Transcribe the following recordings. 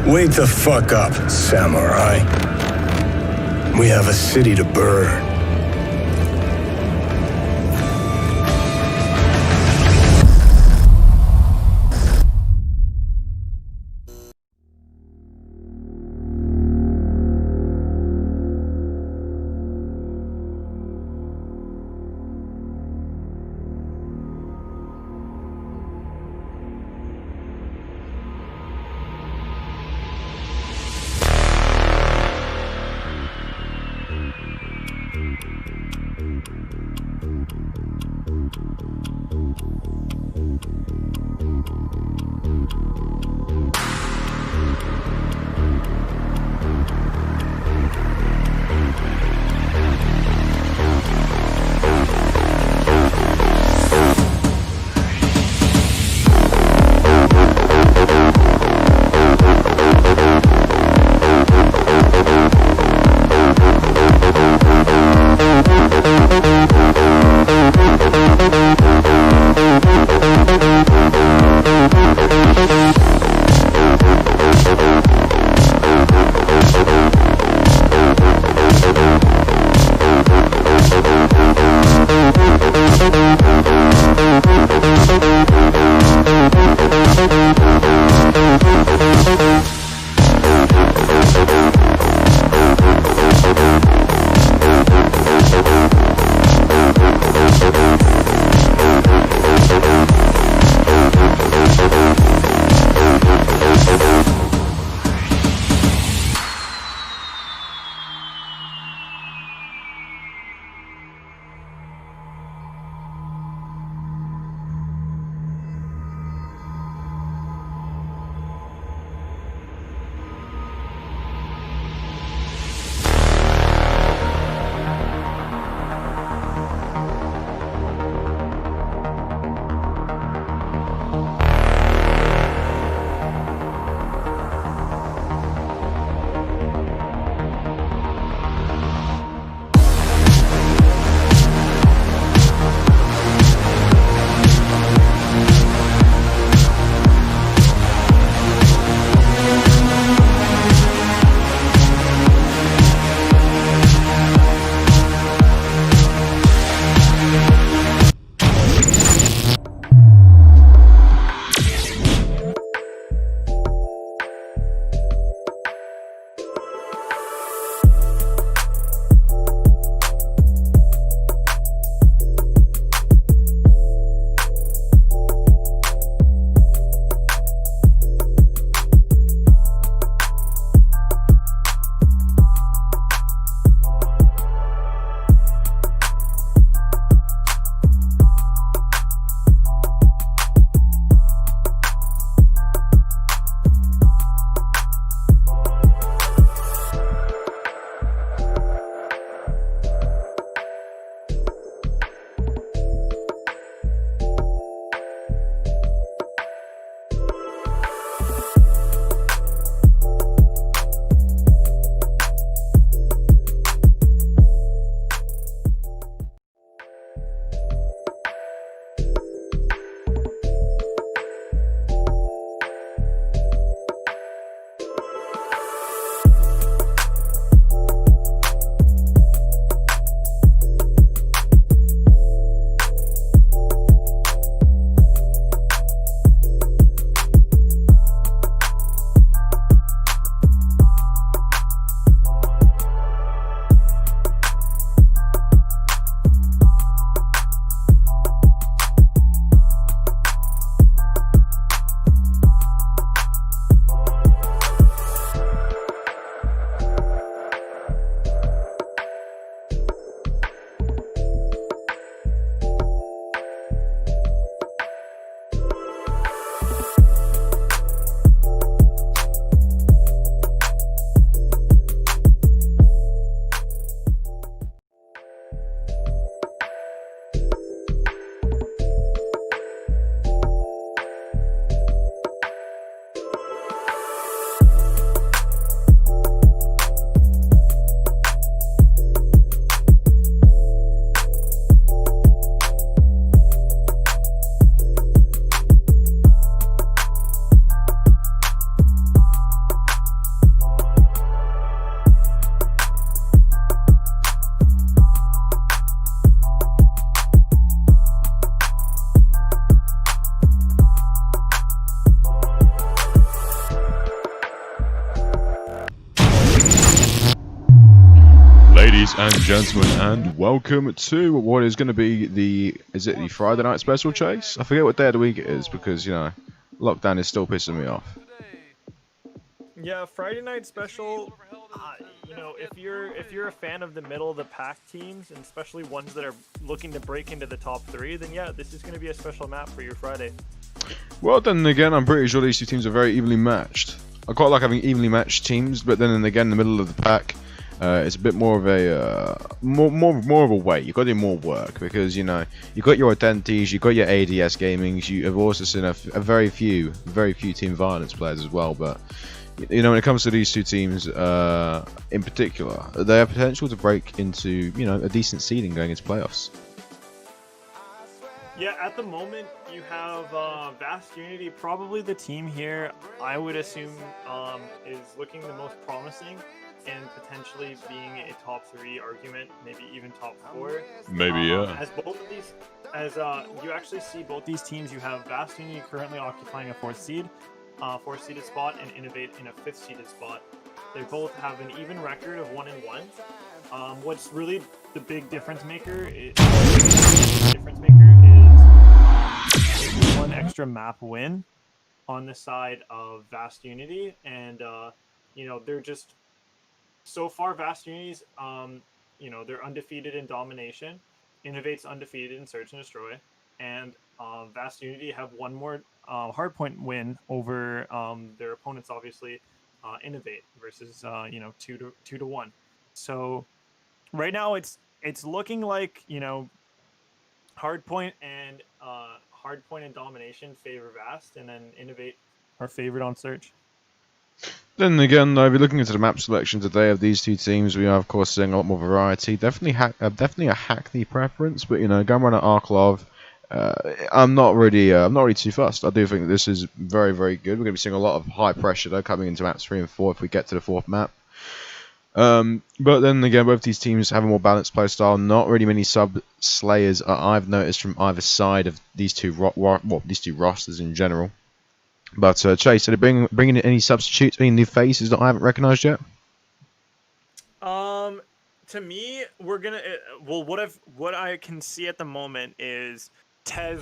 Wake the fuck up, samurai. We have a city to burn. Ladies and gentlemen, and welcome to what is going to be the Friday night special, Chase? I forget what day of the week it is because, lockdown is still pissing me off. Yeah, Friday night special. If you're a fan of the middle of the pack teams, and especially ones that are looking to break into the top three, then yeah, this is going to be a special map for your Friday. Well, then again, I'm pretty sure these two teams are very evenly matched. I quite like having evenly matched teams, but then again, in the middle of the pack, it's a bit more of a more of a weight. You've got to do more work because you've got your identities, you've got your ADS gamings. You have also seen a very few team violence players as well. But when it comes to these two teams in particular, they have potential to break into a decent seeding going into playoffs. Yeah, at the moment you have Vast Unity, probably the team here I would assume is looking the most promising and potentially being a top 3 argument, maybe even top 4. Maybe, yeah. As both of these, you actually see both these teams, you have Vast Unity currently occupying a 4th seeded spot, and INNOV8 in a 5th seeded spot. They both have an even record of 1-1. What's really the big difference maker is one extra map win on the side of Vast Unity, and they're just so far Vast Unity's they're undefeated in domination. INNOV8's undefeated in search and destroy, and Vast Unity have one more hardpoint win over their opponents, obviously INNOV8 versus 2-1. So right now it's looking like hardpoint and domination favor Vast, and then INNOV8 are favored on search. Then again, though, if you're looking into the map selection today of these two teams, we are of course seeing a lot more variety. Definitely a Hackney preference, but going around at Arklov, I'm not really too fussed. I do think that this is very, very good. We're going to be seeing a lot of high pressure though coming into maps 3 and 4 if we get to the 4th map. But then again, both these teams have a more balanced play style. Not really many sub slayers I've noticed from either side of these two rosters in general. But Chase, are they bringing in any substitutes, any new faces that I haven't recognised yet? To me, we're gonna. What I can see at the moment is Tez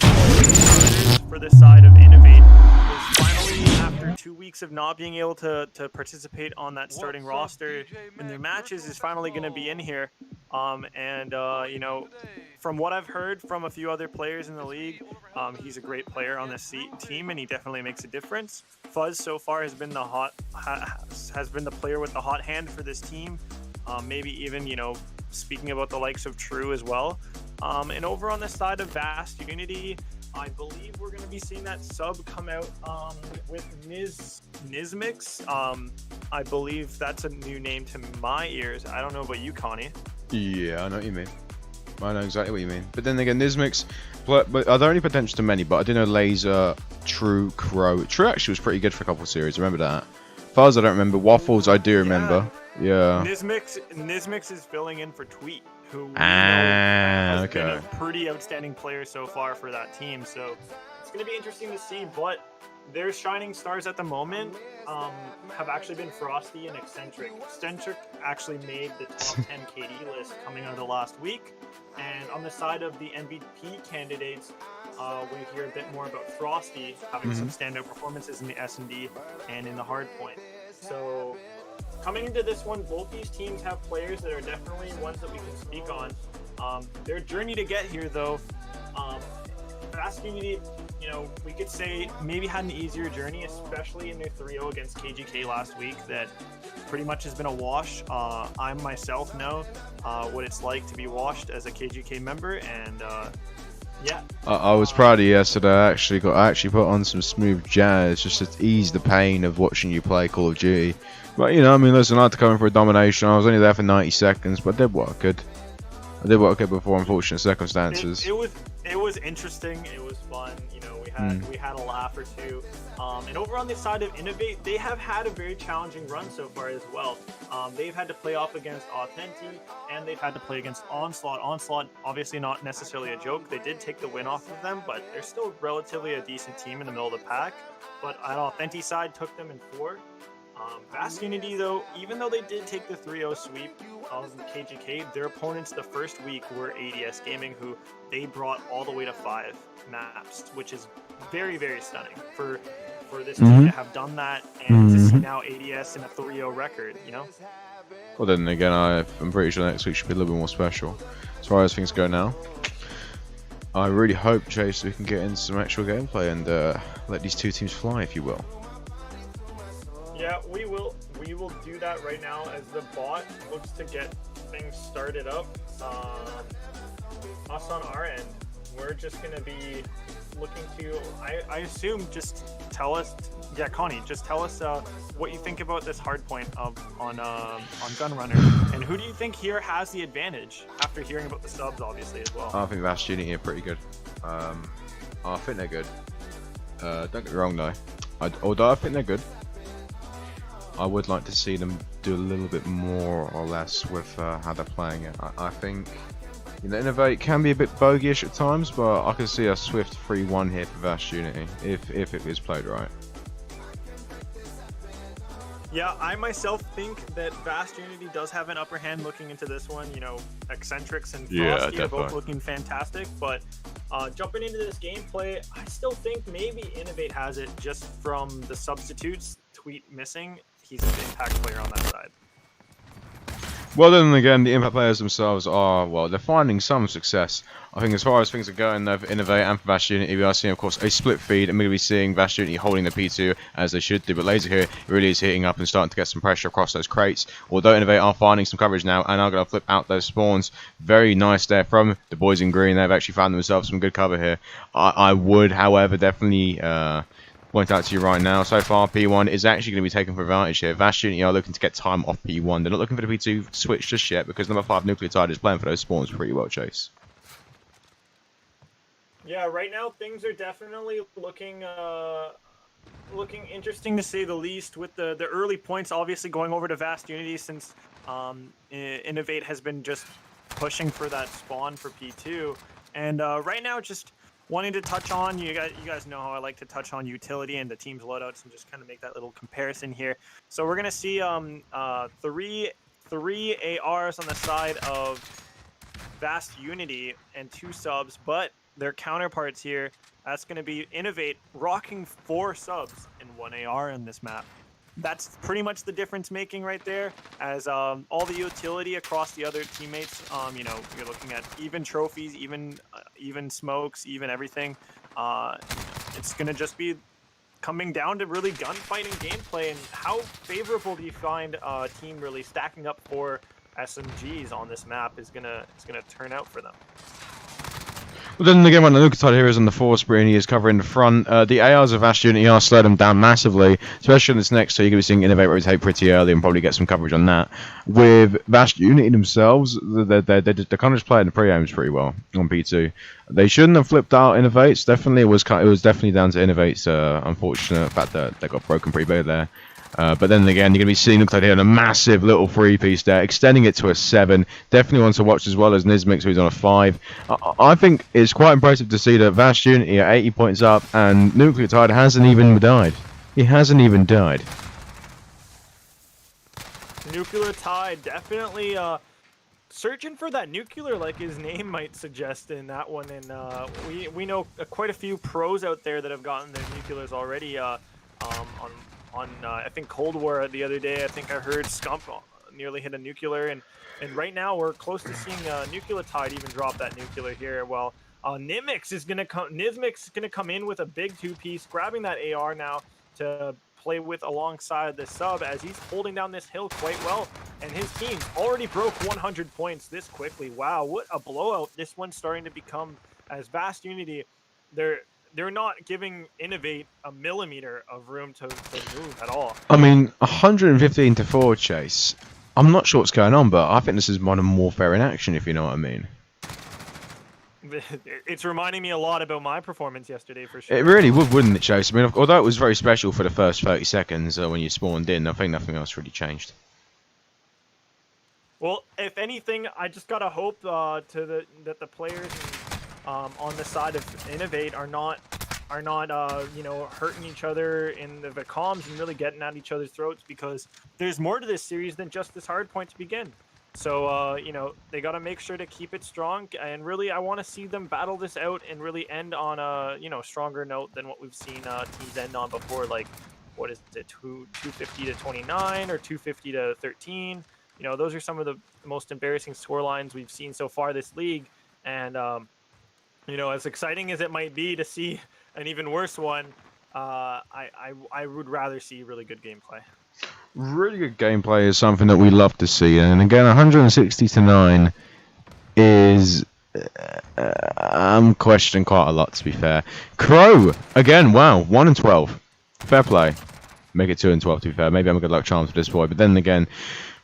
for the side of INNOV8 is finally, after 2 weeks of not being able to participate on that starting roster in their matches, is finally going to be in here. From what I've heard from a few other players in the league, he's a great player on this team, and he definitely makes a difference. Fuzz so far has been the player with the hot hand for this team. Maybe even speaking about the likes of True as well. And over on the side of Vast Unity, I believe we're going to be seeing that sub come out with Nizmix. I believe that's a new name to my ears. I don't know about you, Connie. Yeah, I know what you mean. I know exactly what you mean. But then again, Nizmix, but are there any potential to many? But I do know Laser, True, Crow. True actually was pretty good for a couple of series. Remember that. Fuzz, I don't remember. Waffles, I do remember. Yeah. Nizmix is filling in for Tweet, who has been a pretty outstanding player so far for that team. So it's going to be interesting to see. But their shining stars at the moment have actually been Frosty and Eccentric. Eccentric actually made the top 10 KD list coming out of the last week. And on the side of the MVP candidates, we hear a bit more about Frosty having some standout performances in the S&D and in the hardpoint. So coming into this one, both these teams have players that are definitely ones that we can speak on. Their journey to get here, though, Vast Unity, we could say maybe had an easier journey, especially in their 3-0 against KGK last week. That pretty much has been a wash. I myself know what it's like to be washed as a KGK member, and yeah. I was proud of you yesterday. I actually put on some smooth jazz just to ease the pain of watching you play Call of Duty. But listen, I had to come in for a domination. I was only there for 90 seconds, but I did what I could. Before unfortunate circumstances. It was interesting. It was fun. We had a laugh or two. And over on the side of INNOV8, they have had a very challenging run so far as well. They've had to play off against Authenti, and they've had to play against Onslaught. Onslaught, obviously not necessarily a joke. They did take the win off of them, but they're still relatively a decent team in the middle of the pack. But on Authenti side, took them in 4. Vast Unity, though, even though they did take the 3-0 sweep of KGK, their opponents the first week were ADS Gaming, who they brought all the way to 5 maps, which is very, very stunning for this team to have done that and to see now ADS in a 3-0 record, you know? Well, then again, I'm pretty sure next week should be a little bit more special. As far as things go now, I really hope, Chase, we can get into some actual gameplay and let these two teams fly, if you will. Yeah, we will. We will do that right now as the bot looks to get things started up. Us on our end, we're just gonna be looking to. I assume just tell us. Yeah, Connie, just tell us what you think about this hard point on Gunrunner, and who do you think here has the advantage after hearing about the subs, obviously as well. I think Vast Unity are pretty good. I think they're good. Don't get me wrong though. Although I think they're good, I would like to see them do a little bit more or less with how they're playing it. I think, you know, INNOV8 can be a bit bogey-ish at times, but I can see a swift 3-1 here for Vast Unity if it is played right. Yeah, I myself think that Vast Unity does have an upper hand looking into this one. You know, Eccentrics and Frosty are both looking fantastic, but jumping into this gameplay, I still think maybe INNOV8 has it just from the substitutes. Tweet missing, he's an impact player on that side. Well, then again, the impact players themselves are, well, they're finding some success. I think as far as things are going, though, for INNOV8 and for Vast Unity, we are seeing, of course, a split feed, and we're going to be seeing Vast Unity holding the P2 as they should do, but Laser here really is hitting up and starting to get some pressure across those crates. Although INNOV8 are finding some coverage now and are going to flip out those spawns. Very nice there from the boys in green. They've actually found themselves some good cover here. I would, however, definitely point out to you right now, so far P1 is actually going to be taken for advantage here. Vast Unity are looking to get time off P1. They're not looking for the P2 switch just yet because number 5 Nucleotide is playing for those spawns pretty well, Chase. Yeah, right now things are definitely looking interesting to say the least, with the early points obviously going over to Vast Unity since INNOV8 has been just pushing for that spawn for P2. And right now, just wanting to touch on, you guys know how I like to touch on utility and the team's loadouts and just kind of make that little comparison here. So we're gonna see three ARs on the side of Vast Unity and 2 subs, but their counterparts here, that's gonna be INNOV8 rocking 4 subs and 1 AR in this map. That's pretty much the difference making right there, as all the utility across the other teammates, you know, you're looking at even trophies, even smokes, even everything. It's going to just be coming down to really gunfighting gameplay, and how favorable do you find a team really stacking up for SMGs on this map is gonna turn out for them. Well, then again, when the Nucleotide here is on the 4 spree and he is covering the front, the ARs of Vast Unity are slowing them down massively, especially in this next, so you're going to be seeing INNOV8 rotate pretty early and probably get some coverage on that. With Vast Unity themselves, they're kind of just playing the pre-aims pretty well on P2. They shouldn't have flipped out INNOV8's, definitely. It was definitely down to INNOV8's unfortunate fact that they got broken pretty bad there. But then again, you're going to be seeing Nucleotide here on a massive little 3-piece there, extending it to a 7. Definitely one to watch as well as Nizmix, who's on a 5. I think it's quite impressive to see that Vast Unity are 80 points up, and Nucleotide hasn't even died. He hasn't even died. Nucleotide definitely searching for that nuclear, like his name might suggest in that one. And we know quite a few pros out there that have gotten their nuclears already on I think Cold War the other day. I think I heard Scump nearly hit a nuclear, and right now we're close to seeing Nucleotide even drop that nuclear here. Well, Nizmix is gonna come in with a big 2-piece, grabbing that AR now to play with alongside the sub as he's holding down this hill quite well, and his team already broke 100 points this quickly. Wow, what a blowout this one's starting to become, as Vast Unity, they're not giving INNOV8 a millimeter of room to move at all. I mean, 115 to 4, Chase. I'm not sure what's going on, but I think this is Modern Warfare in action, if you know what I mean. It's reminding me a lot about my performance yesterday, for sure. It really would, wouldn't it, Chase? I mean, although it was very special for the first 30 seconds when you spawned in, I think nothing else really changed. Well, if anything, I just gotta hope that the players on the side of INNOV8 are not are not you know, hurting each other in the comms and really getting at each other's throats, because there's more to this series than just this hard point to begin. So you know, they got to make sure to keep it strong, and really I want to see them battle this out and really end on a, you know, stronger note than what we've seen teams end on before, like what is it, 250 to 29 or 250 to 13. You know, those are some of the most embarrassing score lines we've seen so far this league. And you know, as exciting as it might be to see an even worse one, I would rather see really good gameplay. Really good gameplay is something that we love to see, and again, 160 to 9 is I'm questioning quite a lot, to be fair. Crow again, wow, 1 and 12, fair play. Make it 2 and 12, to be fair. Maybe I'm a good luck charm for this boy, but then again,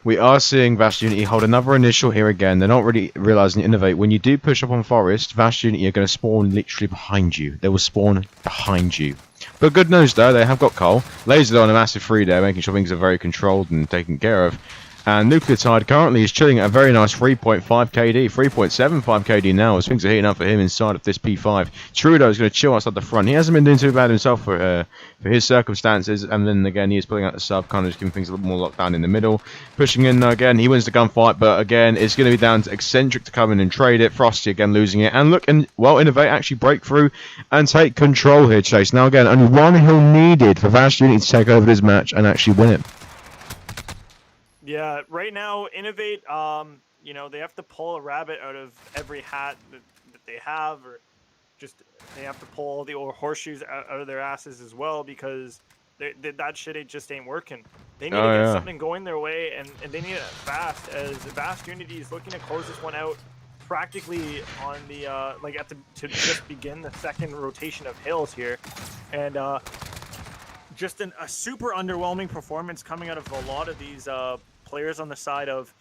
we are seeing Vast Unity hold another initial here again. They're not really realizing Innovate. When you do push up on Forest, Vast Unity are going to spawn literally behind you. They will spawn behind you. But good news though, they have got Cole. Laser on a massive 3 there, making sure things are very controlled and taken care of. And Nucleotide currently is chilling at a very nice 3.5 KD, 3.75 KD now, as things are heating up for him inside of this P5. Trudeau is going to chill outside the front. He hasn't been doing too bad himself for his circumstances, and then again he is pulling out the sub, kind of just giving things a little more lockdown in the middle. Pushing in again, he wins the gunfight, but again it's going to be down to Eccentric to come in and trade it. Frosty again losing it, and look, and well, Innovate actually break through and take control here, Chase. Now again, only one hill needed for Vast Unity to take over this match and actually win it. Yeah, right now, Innovate, you know, they have to pull a rabbit out of every hat that they have, or just they have to pull the horseshoes out of their asses as well, because that shit just ain't working. They need to get something going their way, and they need it fast, as Vast Unity is looking to close this one out practically on the, like to just begin the second rotation of hills here. And just a super underwhelming performance coming out of a lot of these players on the side of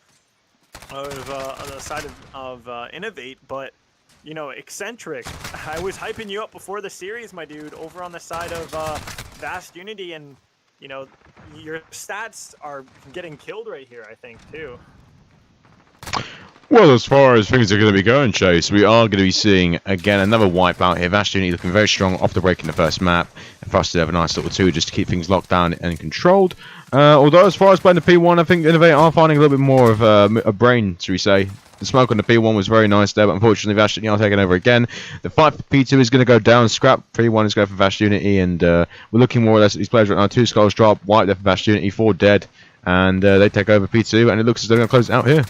Innovate. But you know, Eccentric, I was hyping you up before the series, my dude, over on the side of Vast Unity, and you know, your stats are getting killed right here, I think, too. Well, as far as things are going to be going, Chase, we are going to be seeing, again, another wipeout here. Vast Unity looking very strong off the break in the first map. And for us to have a nice little 2 just to keep things locked down and controlled. Although, as far as playing the P1, I think Innovate are finding a little bit more of a brain, should we say. The smoke on the P1 was very nice there, but unfortunately, Vast Unity are taking over again. The fight for P2 is going to go down. Scrap P1 is going for Vast Unity, and we're looking more or less at these players right now. 2 skulls drop, white there for Vast Unity, 4 dead, and they take over P2, and it looks as though they're going to close it out here.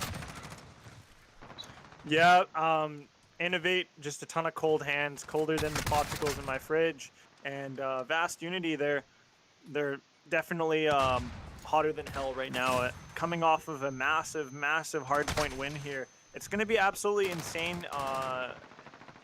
Yeah, Innovate, just a ton of cold hands, colder than the popsicles in my fridge. And Vast Unity, they're definitely hotter than hell right now. Coming off of a massive hardpoint win here. It's going to be absolutely insane.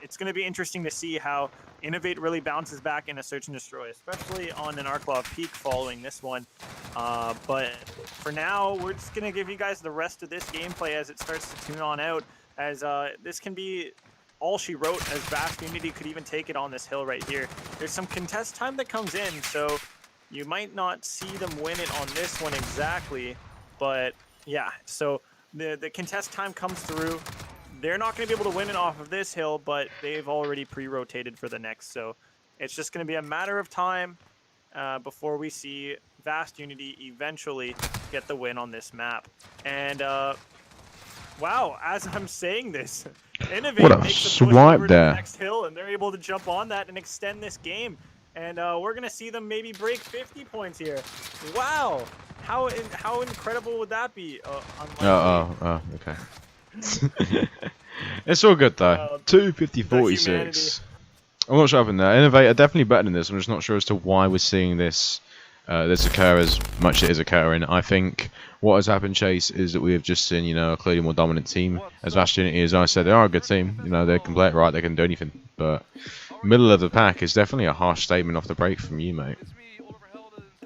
It's going to be interesting to see how Innovate really bounces back in a Search and Destroy, especially on an Arklov peak following this one. But for now, we're just going to give you guys the rest of this gameplay as it starts to tune on out. As this can be all she wrote, as Vast Unity could even take it on this hill right here. There's some contest time that comes in, so you might not see them win it on this one exactly, but yeah, so the contest time comes through. They're not going to be able to win it off of this hill, but they've already pre-rotated for the next, so it's just going to be a matter of time before we see Vast Unity eventually get the win on this map. And wow, as I'm saying this, Innovate makes a push over to the next hill, and they're able to jump on that and extend this game. And we're going to see them maybe break 50 points here. Wow, how incredible would that be? Okay. It's all good though. 250-46. I'm not sure what happened there. Innovate are definitely better than this. I'm just not sure as to why we're seeing this occur as much as it is occurring. I think what has happened, Chase, is that we have just seen, you know, a clearly more dominant team. As Vast Unity, as I said, they are a good team. You know, they can play it right, they can do anything. But middle of the pack is definitely a harsh statement off the break from you, mate.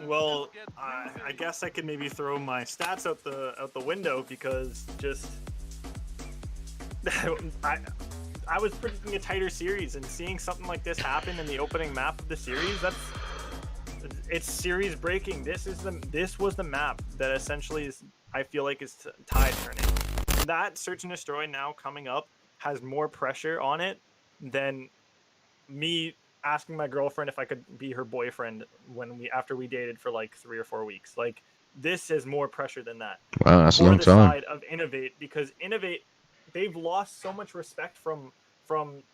Well, I guess I could maybe throw my stats out the window, because just I was predicting a tighter series, and seeing something like this happen in the opening map of the series, it's series breaking. This was the map that essentially is, I feel like, is tide turning. That Search and Destroy now coming up has more pressure on it than me asking my girlfriend if I could be her boyfriend after we dated for like 3 or 4 weeks. Like, this is more pressure than that. Wow, that's a For long the time. side of INNOV8, because INNOV8, they've lost so much respect from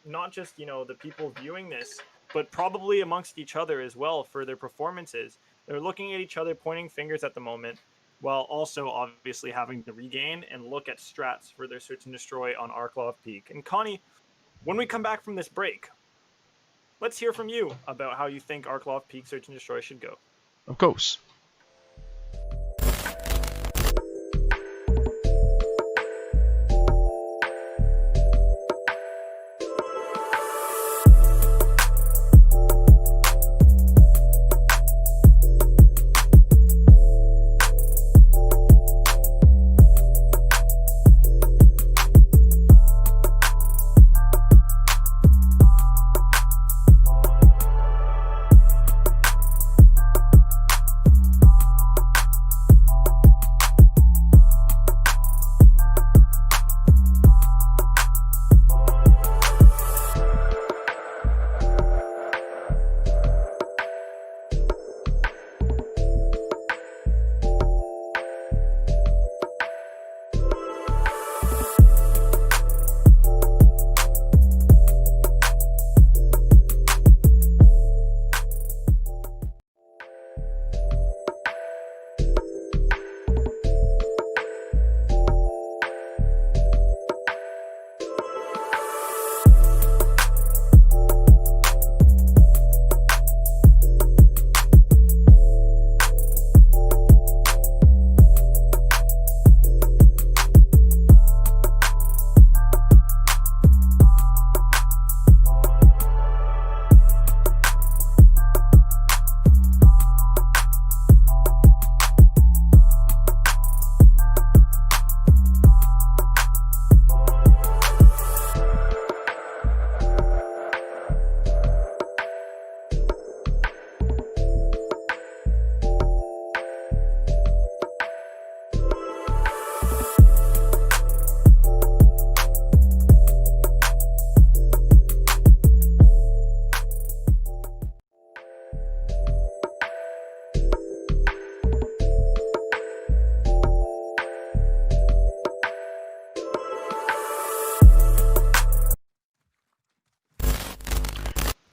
not just, you know, the people viewing this, but probably amongst each other as well for their performances. They're looking at each other, pointing fingers at the moment, while also obviously having to regain and look at strats for their search and destroy on Arklov Peak. And Connie, when we come back from this break, let's hear from you about how you think Arklov Peak search and destroy should go. Of course.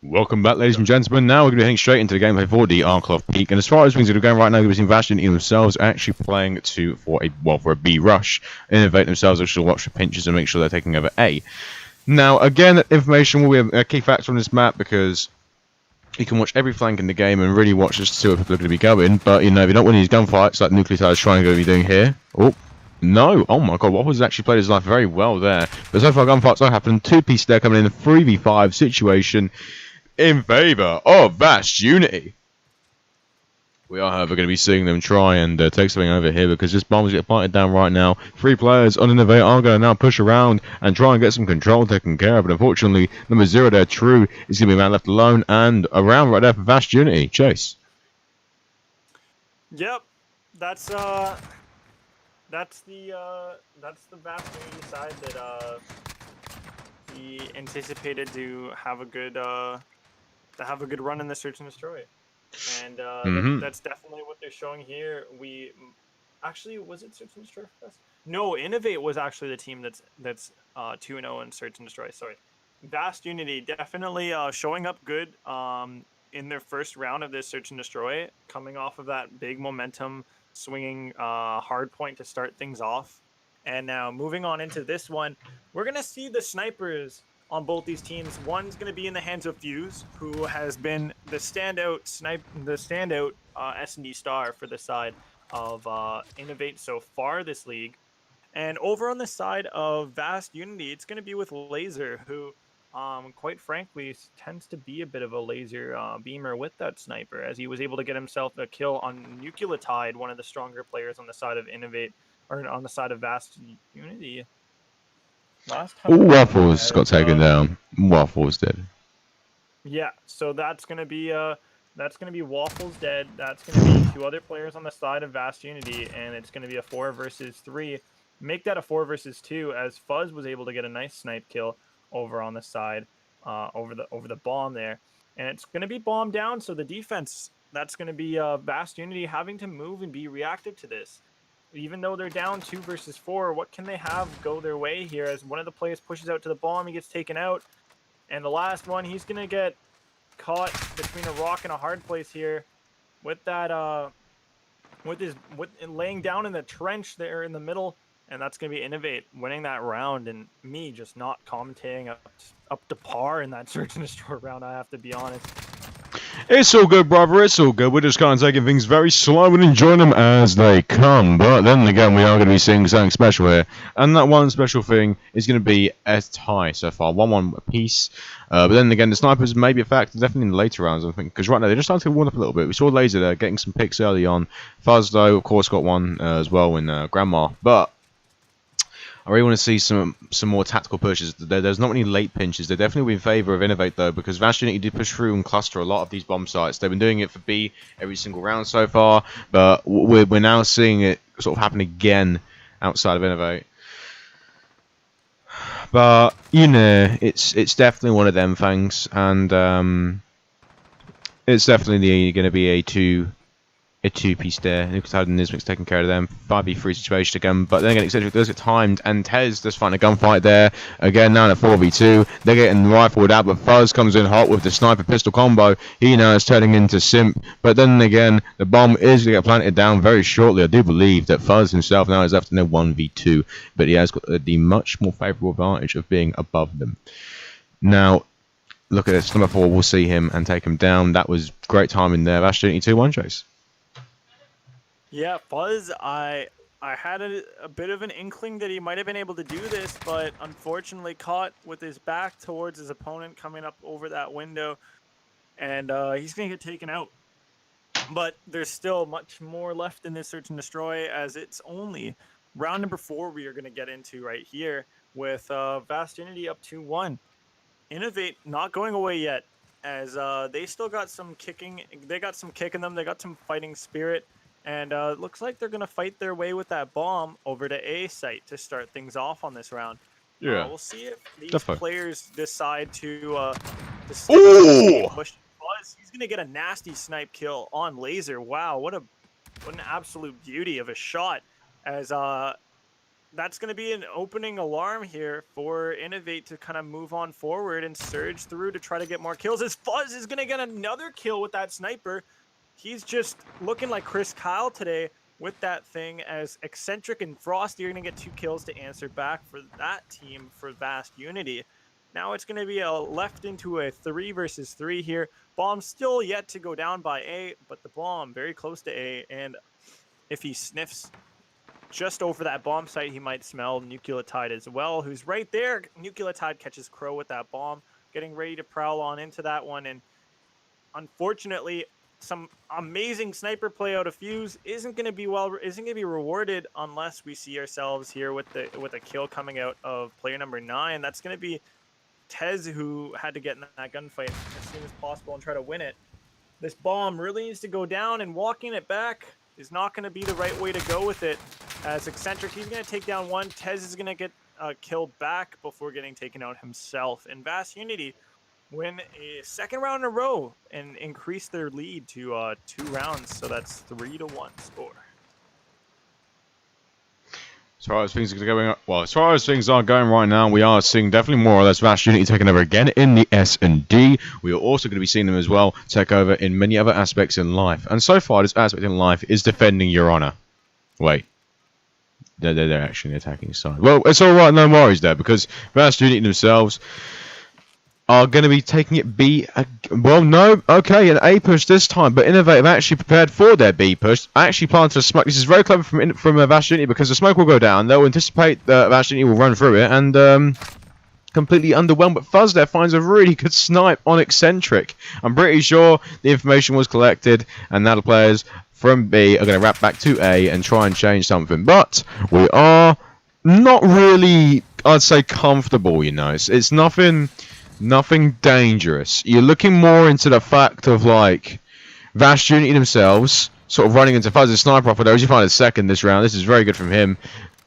Welcome back, ladies and gentlemen. Now we're going to be heading straight into the gameplay for the Arklov Peak. And as far as things are going right now, we've seen Bastion themselves actually playing for a B rush. INNOV8 themselves actually watch the pinches and make sure they're taking over A. Now, again, information will be a key factor on this map because you can watch every flank in the game and really watch just to see where people are going to be going. But, you know, if you're not winning these gunfights like Nucleotide is trying to be doing here. Oh, no. Oh, my God. Waffles actually played his life very well there. But so far, gunfights are happening. 2 pieces there coming in a 3v5 situation in favour of Vast Unity. We are, however, going to be seeing them try and take something over here because this bomb is getting planted down right now. 3 players on INNOV8 are going to now push around and try and get some control taken care of. But unfortunately, number 0 there, True, is going to be a man left alone and around right there for Vast Unity. Chase. Yep, that's the Vast Unity side that he anticipated to have a good run in the search and destroy. And that's definitely what they're showing here. We actually, was it search and destroy for us? No, INNOV8 was actually the team that's 2-0 in search and destroy. Sorry, Vast Unity definitely showing up good in their first round of this search and destroy, coming off of that big momentum swinging hard point to start things off. And now moving on into this one, we're gonna see the snipers on both these teams. One's going to be in the hands of Fuse, who has been the standout S&D star for the side of INNOV8 so far this league. And over on the side of Vast Unity, it's going to be with Laser, who, quite frankly, tends to be a bit of a laser beamer with that sniper, as he was able to get himself a kill on Nucleotide, one of the stronger players on the side of INNOV8, or on the side of Vast Unity. Waffles got taken down. Waffles dead. Yeah, so that's gonna be Waffles dead. That's gonna be 2 other players on the side of Vast Unity, and it's gonna be a 4 versus 3. Make that a 4 versus 2, as Fuzz was able to get a nice snipe kill over on the side, over the bomb there. and it's going to be bomb down. So the defense, that's going to be Vast Unity having to move and be reactive to this. Even though they're down 2 versus 4, what can they have go their way here? As one of the players pushes out to the bomb, he gets taken out. And the last one, he's going to get caught between a rock and a hard place here with that, with laying down in the trench there in the middle. And that's going to be INNOV8 winning that round, and me just not commentating up to par in that search and destroy round, I have to be honest. It's all good, brother. It's all good. We're just kind of taking things very slow and enjoying them as they come. But then again, we are going to be seeing something special here. And that one special thing is going to be a tie so far. 1-1 apiece. But then again, the snipers may be a factor definitely in the later rounds, I think. Because right now, they're just starting to warm up a little bit. We saw Laser there getting some picks early on. Fuzz, though, of course, got one as well in Grandma. But I really want to see some more tactical pushes. There's not many late pinches. They're definitely in favour of INNOV8 though, because Vast Unity did push through and cluster a lot of these bomb sites. They've been doing it for B every single round so far, but we're now seeing it sort of happen again outside of INNOV8. But you know, it's definitely one of them things, and it's definitely going to be a two-piece there. Nucleotide and Nismic's taking care of them. 5v3 situation again, but then again, Eccentric does get timed, and Tez does find a gunfight there. Again, now at 4v2, they're getting rifled out, but Fuzz comes in hot with the sniper pistol combo. He now is turning into Simp, but then again, the bomb is going to get planted down very shortly. I do believe that Fuzz himself now is left in a 1v2, but he has got the much more favourable advantage of being above them. Now, look at this. Number 4, we'll see him and take him down. That was great timing there. Vast Unity 2-1 chase. Yeah, Fuzz, I had a bit of an inkling that he might have been able to do this, but unfortunately caught with his back towards his opponent coming up over that window, and he's going to get taken out. But there's still much more left in this search and destroy, as it's only round number 4 we are going to get into right here with Vast Unity up 2-1. INNOV8 not going away yet, as they still got some kicking. They got some kick in them. They got some fighting spirit. And it looks like they're going to fight their way with that bomb over to A site to start things off on this round. Yeah. We'll see if these Definitely. players decide to push Buzz. He's going to get a nasty snipe kill on Laser. Wow, what an absolute beauty of a shot. As that's going to be an opening alarm here for INNOV8 to kind of move on forward and surge through to try to get more kills. As Fuzz is going to get another kill with that sniper. He's just looking like Chris Kyle today with that thing, as Eccentric and Frosty are going to get 2 kills to answer back for that team for Vast Unity. Now it's going to be left into a 3 versus 3 here. Bomb still yet to go down by A, but the bomb very close to A, and if he sniffs just over that bomb site, he might smell Nucleotide as well, who's right there. Nucleotide catches Crow with that bomb, getting ready to prowl on into that one, and unfortunately, some amazing sniper play out of Fuse isn't going to be rewarded unless we see ourselves here with a kill coming out of player number 9. That's going to be Tez, who had to get in that gunfight as soon as possible and try to win it. This bomb really needs to go down, and walking it back is not going to be the right way to go with it. As Eccentric, he's going to take down one. Tez is going to get killed back before getting taken out himself. And Vast Unity win a second round in a row and increase their lead to 2 rounds. So that's 3-1 score. As far as things are going, as far as things are going right now, we are seeing definitely more or less Vast Unity taking over again in the S&D. We are also going to be seeing them as well take over in many other aspects in life. And so far, this aspect in life is defending your honor. Wait. They're actually attacking the side. Well, it's alright, no worries there, because Vast Unity themselves are going to be taking it B. Well, no, okay, an A push this time, but INNOV8 have actually prepared for their B push. Actually planted a smoke. This is very clever from Vast Unity, because the smoke will go down. They'll anticipate that Vast Unity will run through it and completely underwhelmed. But Fuzz there finds a really good snipe on Eccentric. I'm pretty sure the information was collected, and now the players from B are going to wrap back to A and try and change something. But we are not really, I'd say, comfortable. You know, it's nothing dangerous. You're looking more into the fact of like Vast Unity themselves sort of running into Fuzz's sniper offer there. As you find a second this round, this is very good from him.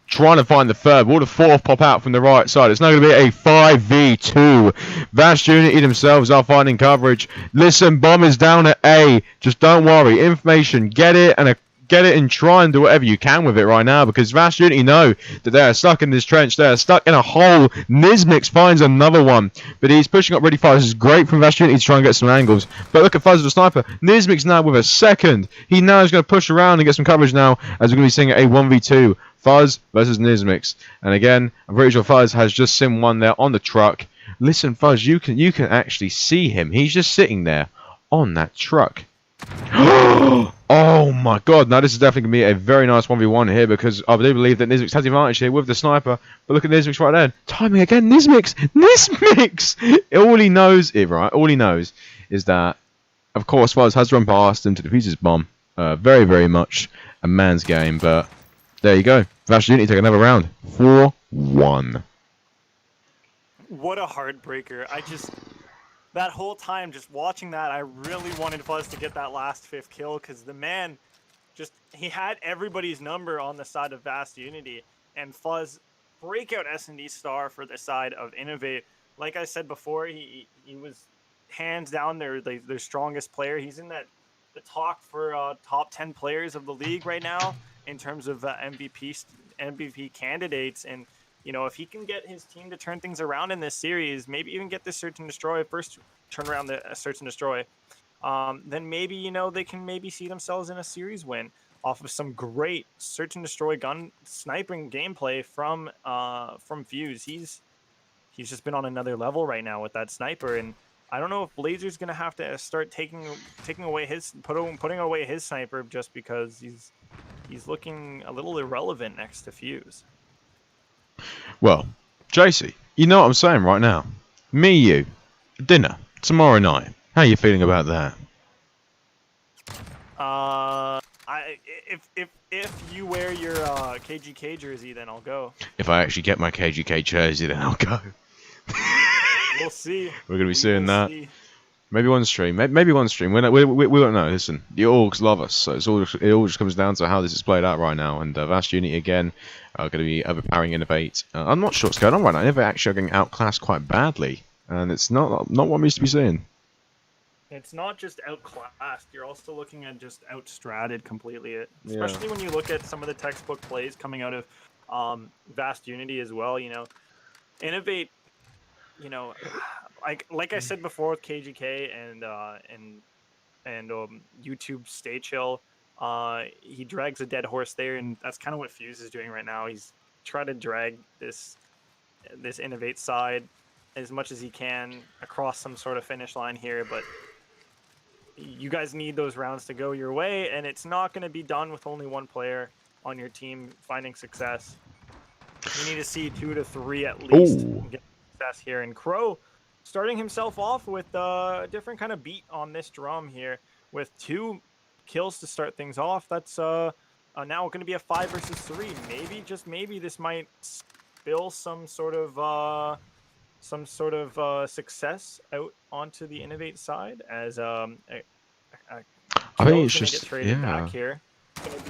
trying to find the third. Will the fourth pop out from the right side? It's now going to be a 5v2. Vast Unity themselves are finding coverage. Listen, bomb is down at A. Just don't worry. Information, get it and try and do whatever you can with it right now, because Vast Unity know that they are stuck in this trench. They are stuck in a hole. Nizmix finds another one, but he's pushing up really far. This is great from Vast Unity to try and get some angles. But look at Fuzz the sniper. Nizmix now with a second. He now is going to push around and get some coverage now, as we're going to be seeing a 1v2. Fuzz versus Nizmix. And again, I'm pretty sure Fuzz has just sim one there on the truck. Listen, Fuzz, you can actually see him. He's just sitting there on that truck. Oh my god, now this is definitely going to be a very nice 1v1 here, because I do believe that Nizmix has the advantage here with the sniper. But look at Nizmix right there. Timing again, Nizmix! All he knows is that, of course, Fuzz has run past him to defuse his bomb. Very, very much a man's game, but there you go. Vast Unity take another round. 4-1. What a heartbreaker. That whole time, just watching that, I really wanted Fuzz to get that last 5th kill, because the man, he had everybody's number on the side of Vast Unity, and Fuzz, breakout S&D star for the side of INNOV8. Like I said before, he was hands down their strongest player. He's in the talk for top 10 players of the league right now in terms of MVP candidates, and you know, if he can get his team to turn things around in this series, maybe even get this search and destroy, first turn around the search and destroy, then maybe, you know, they can maybe see themselves in a series win off of some great search and destroy gun sniping gameplay from Fuse. He's just been on another level right now with that sniper, and I don't know if Blazer's gonna have to start putting away his sniper just because he's looking a little irrelevant next to Fuse. Well, JC, you know what I'm saying right now. Me, you, dinner tomorrow night. How are you feeling about that? If you wear your KGK jersey, then I'll go. If I actually get my KGK jersey, then I'll go. We'll see. We're gonna be seeing that. Maybe one stream. Maybe one stream. We don't know. Listen, the orgs love us, so it all just comes down to how this is played out right now. And Vast Unity again are going to be overpowering INNOV8. I'm not sure what's going on right now. INNOV8 actually are getting outclassed quite badly, and it's not what I'm used to be seeing. It's not just outclassed. You're also looking at just outstratted completely. Especially when you look at some of the textbook plays coming out of Vast Unity as well. You know, INNOV8. You know, like I said before with KGK and YouTube Stay Chill, he drags a dead horse there, and that's kind of what Fuse is doing right now. He's trying to drag this INNOV8 side as much as he can across some sort of finish line here, but you guys need those rounds to go your way, and it's not going to be done with only one player on your team finding success. You need to see 2 to 3 at least get success here, and Crow starting himself off with a different kind of beat on this drum here with 2 kills to start things off. That's now going to be a 5 versus 3. Maybe, just maybe, this might spill some sort of success out onto the INNOV8 side, as I think it's just get traded back here. It's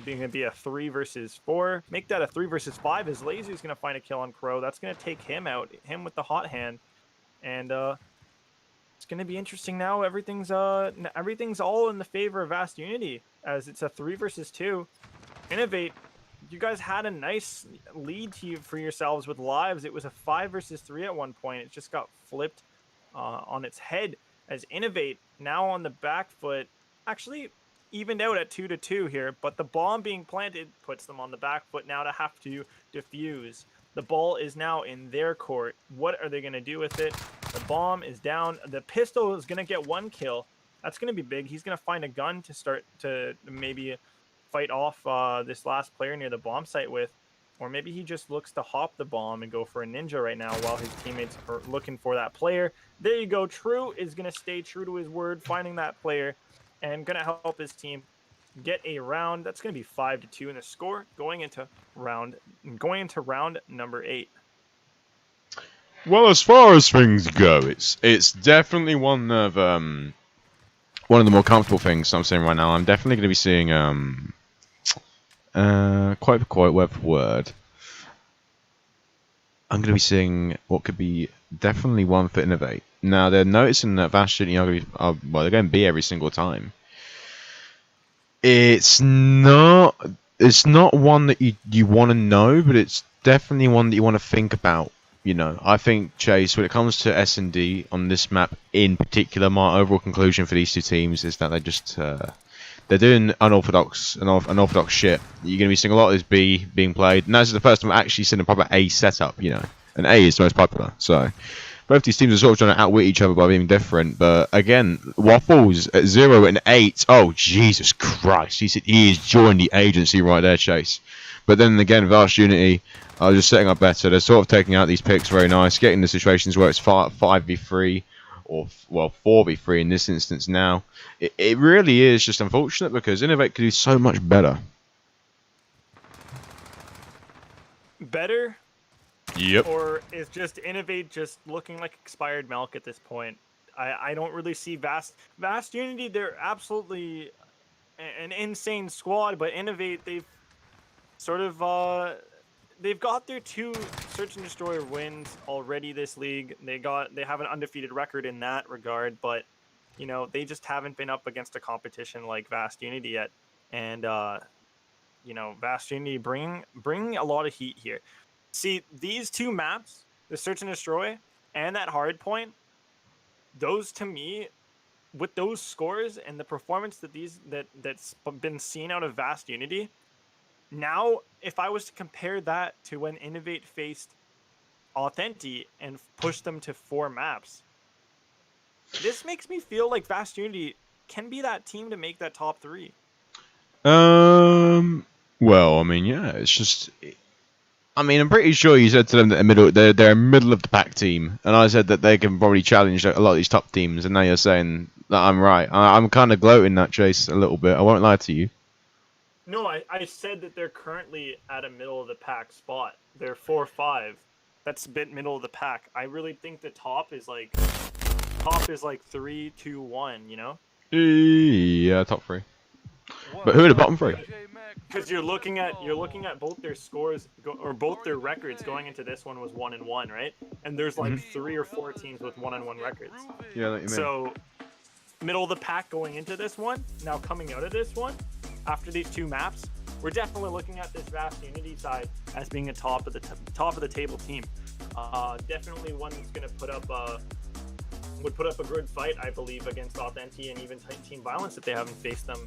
going to be a 3 versus 4. Make that a 3 versus 5, as Lazy's going to find a kill on Crow. That's going to take him out, him with the hot hand, and it's going to be interesting now. Everything's all in the favor of Vast Unity, as it's a 3 versus 2. INNOV8, you guys had a nice lead for yourselves with lives. It was a 5 versus 3 at one point. It just got flipped on its head, as INNOV8 now on the back foot, actually evened out at 2 to 2 here, but the bomb being planted puts them on the back foot now to have to defuse. The ball is now in their court. What are they going to do with it? The bomb is down. The pistol is going to get 1 kill. That's going to be big. He's going to find a gun to start to maybe fight off this last player near the bomb site with, or maybe he just looks to hop the bomb and go for a ninja right now while his teammates are looking for that player. There you go. True is going to stay true to his word, finding that player, and going to help his team get a round. That's going to be 5 to 2 in the score going into round number 8. Well, as far as things go, it's definitely one of the more comfortable things I'm seeing right now. I'm definitely going to be seeing quite for quite, word for word, I'm going to be seeing what could be definitely one for INNOV8. Now, they're noticing that Vast Unity they're going B every single time. It's not one that you want to know, but it's definitely one that you want to think about. You know, I think, Chase, when it comes to S&D on this map in particular, my overall conclusion for these two teams is that they're doing unorthodox shit. You're going to be seeing a lot of this B being played, and this is the first time I've actually seen a proper A setup, you know. And A is the most popular, so both these teams are sort of trying to outwit each other by being different. But again, Waffles at 0 and 8. Oh, Jesus Christ. He is joined the agency right there, Chase. But then again, Vast Unity are just setting up better. They're sort of taking out these picks very nice, getting the situations where it's 5v3 or, well, 4v3 in this instance now. It really is just unfortunate because INNOV8 could do so much better. Better? Yep. Or is just INNOV8 just looking like expired milk at this point? I don't really see Vast Unity. They're absolutely an insane squad, but INNOV8, they've sort of they've got their 2 search and destroy wins already this league. They have an undefeated record in that regard, but you know, they just haven't been up against a competition like Vast Unity yet. And you know, Vast Unity bring a lot of heat here. See, these 2 maps, the search and destroy and that hard point, those to me, with those scores and the performance that's been seen out of Vast Unity, now if I was to compare that to when INNOV8 faced Authenti and pushed them to 4 maps, this makes me feel like Vast Unity can be that team to make that top 3. Well, I mean, yeah, it's just. I mean, I'm pretty sure you said to them that they're a middle of the pack team, and I said that they can probably challenge a lot of these top teams, and now you're saying that I'm right. I'm kind of gloating that, Chase, a little bit. I won't lie to you. No, I said that they're currently at a middle of the pack spot. They're 4-5. That's a bit middle of the pack. I really think the top is like 3, 2, 1. You know? Yeah, top 3. But who are the bottom 3? Because you're looking at both their scores or both their records going into this one was 1-1, right? And there's like 3 or 4 teams with 1-1 records. Yeah, what you mean. So middle of the pack going into this one. Now coming out of this one, after these 2 maps, we're definitely looking at this Vast Unity side as being a top of the table team. Definitely one that's going to would put up a good fight, I believe, against Authenti and even Team Violence if they haven't faced them.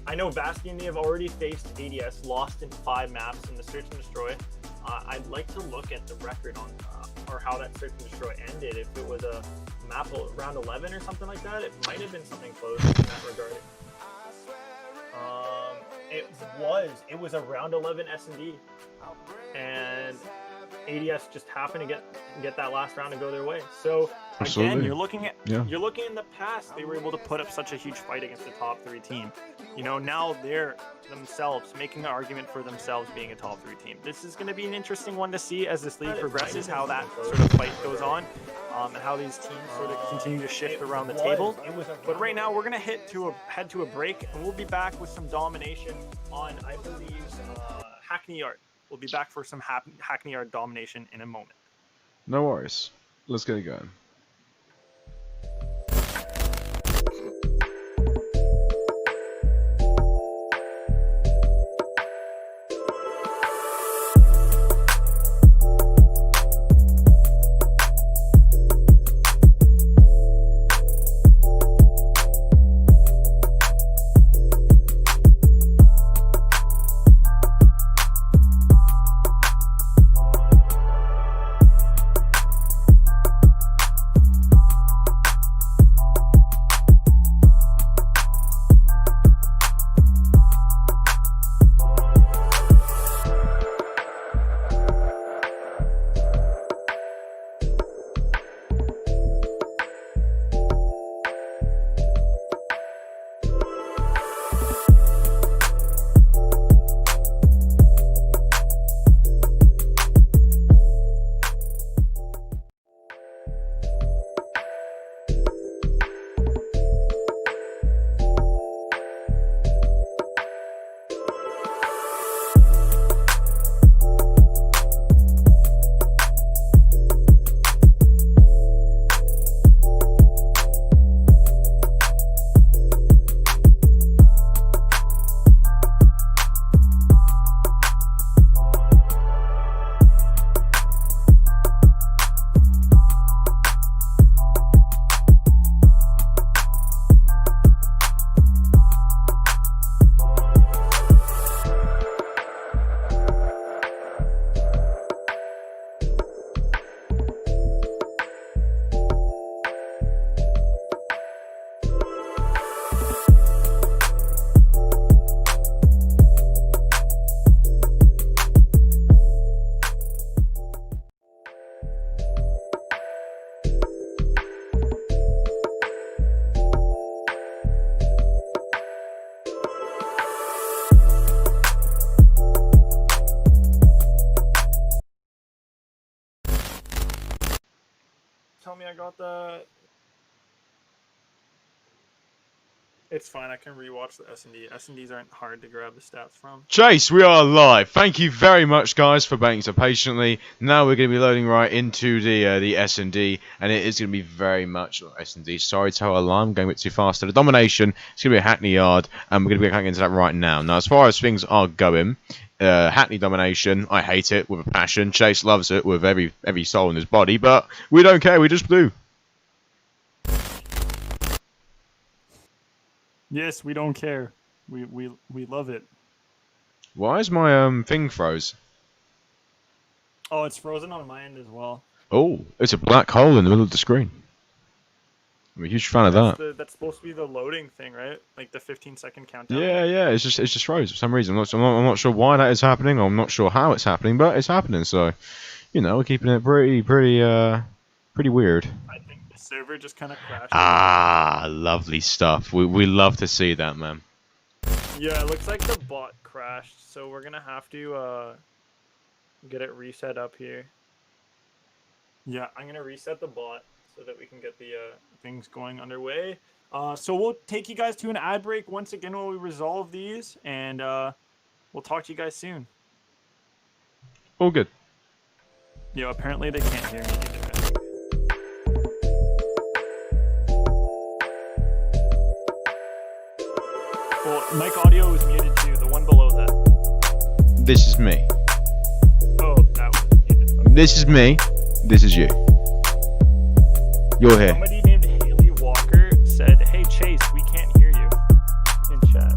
I know Vast Unity have already faced ADS, lost in 5 maps in the search and destroy. I'd like to look at the record on or how that search and destroy ended. If it was a map round 11 or something like that, it might have been something close in that regard. It was a round 11 S&D, and ADS just happened to get that last round to go their way. So Absolutely. Again, you're looking in the past, they were able to put up such a huge fight against the top 3 team. You know, now they're themselves making an argument for themselves being a top 3 team. This is going to be an interesting one to see as this league progresses, how that sort of fight goes on, and how these teams sort of continue to shift around the table. But right now, we're going to head to a break, and we'll be back with some domination on, I believe, Hackney Yard. We'll be back for some Hackney Yard domination in a moment. No worries. Let's get it going. tell me I got that. It's fine. I can rewatch the S&D. S&Ds aren't hard to grab the stats from. Chase, we are live. Thank you very much, guys, for waiting so patiently. Now we're going to be loading right into the S&D, and it is going to be very much S&D. Sorry to tell alarm, going a bit too fast. So the domination, it's going to be a Hackney yard, and we're going to be getting into that right now. Now, as far as things are going, Hackney domination, I hate it with a passion. Chase loves it with every soul in his body, but we don't care. We just blew. Yes, we don't care. We love it. Why is my thing froze? Oh, it's frozen on my end as well. Oh, it's a black hole in the middle of the screen. I'm a huge fan of that. That's supposed to be the loading thing, right? Like the 15-second countdown. Yeah. It's just froze for some reason. I'm not sure why that is happening. Or I'm not sure how it's happening, but it's happening. So, you know, we're keeping it pretty weird. I think the server just kind of crashed. Ah, lovely stuff. We love to see that, man. Yeah, it looks like the bot crashed, so we're gonna have to get it reset up here. Yeah, I'm gonna reset the bot so that we can get the things going underway. So we'll take you guys to an ad break once again while we resolve these, and we'll talk to you guys soon. All good. Yo, apparently they can't hear me either. Well, mic audio is muted too, the one below that. This is me. Oh, that was muted. This is me. This is you. You're here. Somebody named Haley Walker said, "Hey Chase, we can't hear you," in chat.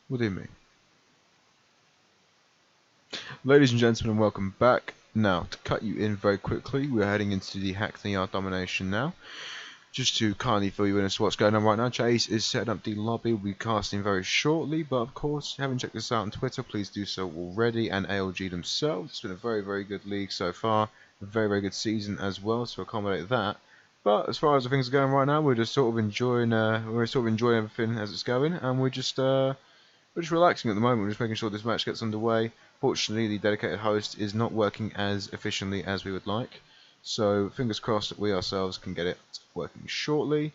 What do you mean? Ladies and gentlemen, welcome back. Now, to cut you in very quickly, we're heading into the Hackney Yard domination now. Just to kindly fill you in as to what's going on right now, Chase is setting up the lobby. We'll be casting very shortly, but of course, if you haven't checked this out on Twitter, please do so already, and ALG themselves. It's been a very, very good league so far, a very, very good season as well to accommodate that. But as far as the things are going right now, we're just sort of enjoying, everything as it's going, and we're just relaxing at the moment. We're just making sure this match gets underway. Fortunately, the dedicated host is not working as efficiently as we would like. So, fingers crossed that we ourselves can get it working shortly.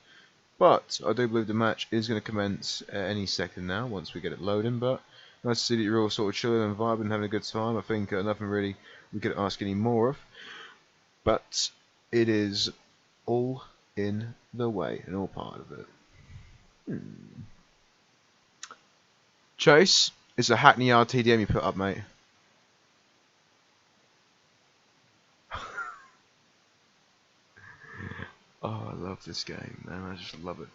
But, I do believe the match is going to commence any second now, once we get it loading. But, nice to see that you're all sort of chilling and vibing and having a good time. I think nothing really we could ask any more of. But, it is all in the way, and all part of it. Chase, it's a Hackney Yard TDM you put up, mate. Oh, I love this game, man. I just love it.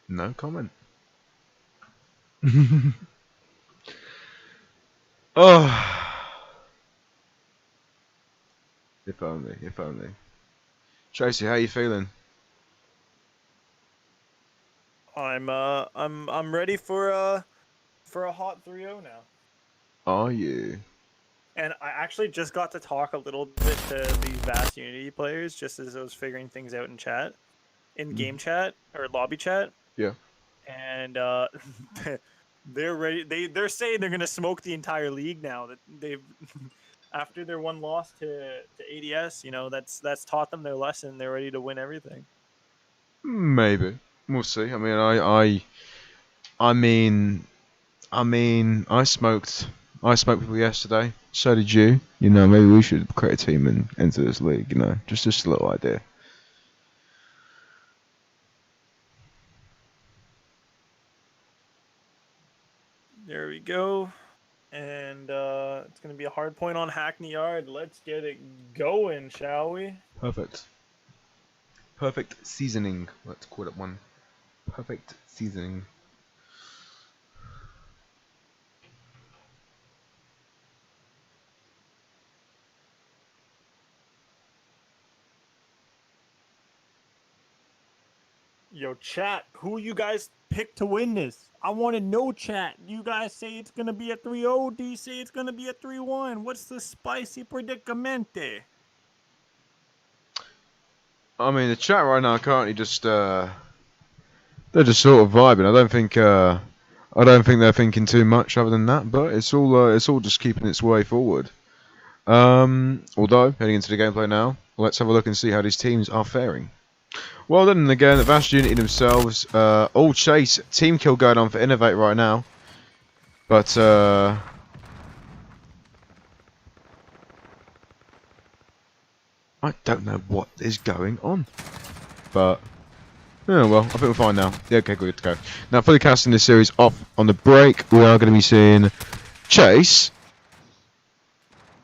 No comment. Oh, if only, if only. Tracy, how you feeling? I'm ready for a hot 3-0 now. Are you? And I actually just got to talk a little bit to these Vast Unity players just as I was figuring things out in chat, in game chat or lobby chat. Yeah. And they're ready. They're saying they're gonna smoke the entire league now. That they've after their one loss to ADS, you know, that's taught them their lesson. They're ready to win everything. Maybe we'll see. I mean, I smoked people yesterday. So did you. You know, maybe we should create a team and enter this league. You know, just a little idea. There we go. And it's going to be a hard point on Hackney Yard. Let's get it going, shall we? Perfect. Perfect seasoning. Let's call it one. Perfect seasoning. Yo, chat, who you guys pick to win this? I want to know, chat. You guys say it's going to be a 3-0. Do you say it's going to be a 3-1? What's the spicy predicamente? I mean, the chat right now currently just they're just sort of vibing. I don't think they're thinking too much other than that, but it's all just keeping its way forward. Although heading into the gameplay now, let's have a look and see how these teams are faring. Well then again, the Vast Unity themselves, all chase team kill going on for INNOV8 right now, but I don't know what is going on, but oh well, I think we're fine now. Yeah, okay, good to go. Now, fully casting this series off on the break, we are going to be seeing Chase.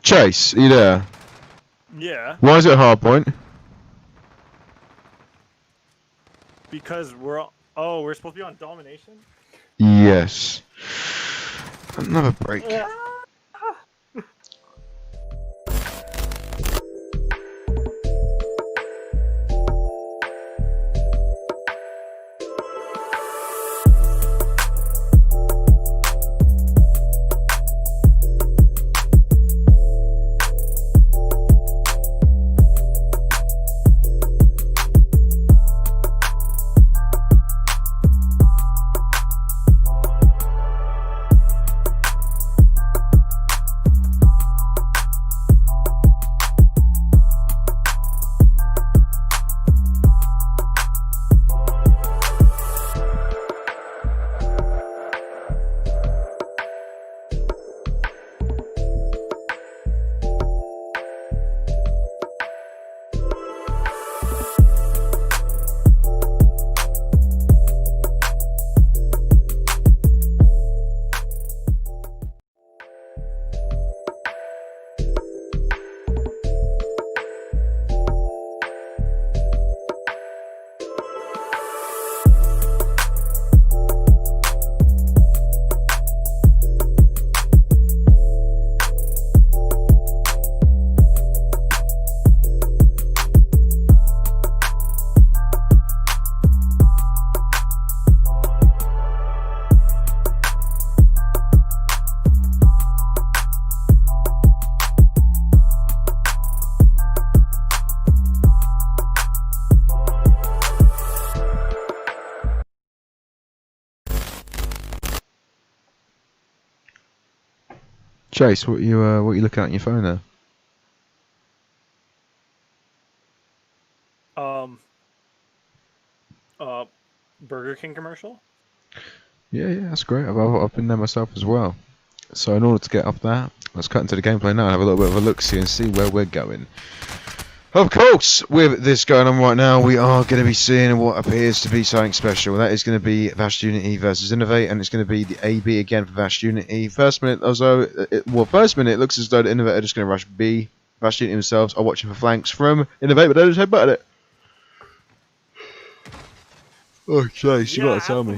Chase, are you there? Yeah. Why is it a hard point? Because we're supposed to be on domination? Yes. Another break. Yeah. Chase, what you looking at on your phone there? Burger King commercial. Yeah, that's great. I've been there myself as well. So in order to get off that, let's cut into the gameplay now and have a little bit of a look-see and see where we're going. Of course, with this going on right now, we are going to be seeing what appears to be something special. That is going to be Vast Unity versus INNOV8, and it's going to be the AB again for Vast Unity. First minute, it looks as though the INNOV8 are just going to rush B. Vast Unity themselves are watching for flanks from INNOV8, but they just headbutted it. Oh, Chase, you got to tell me.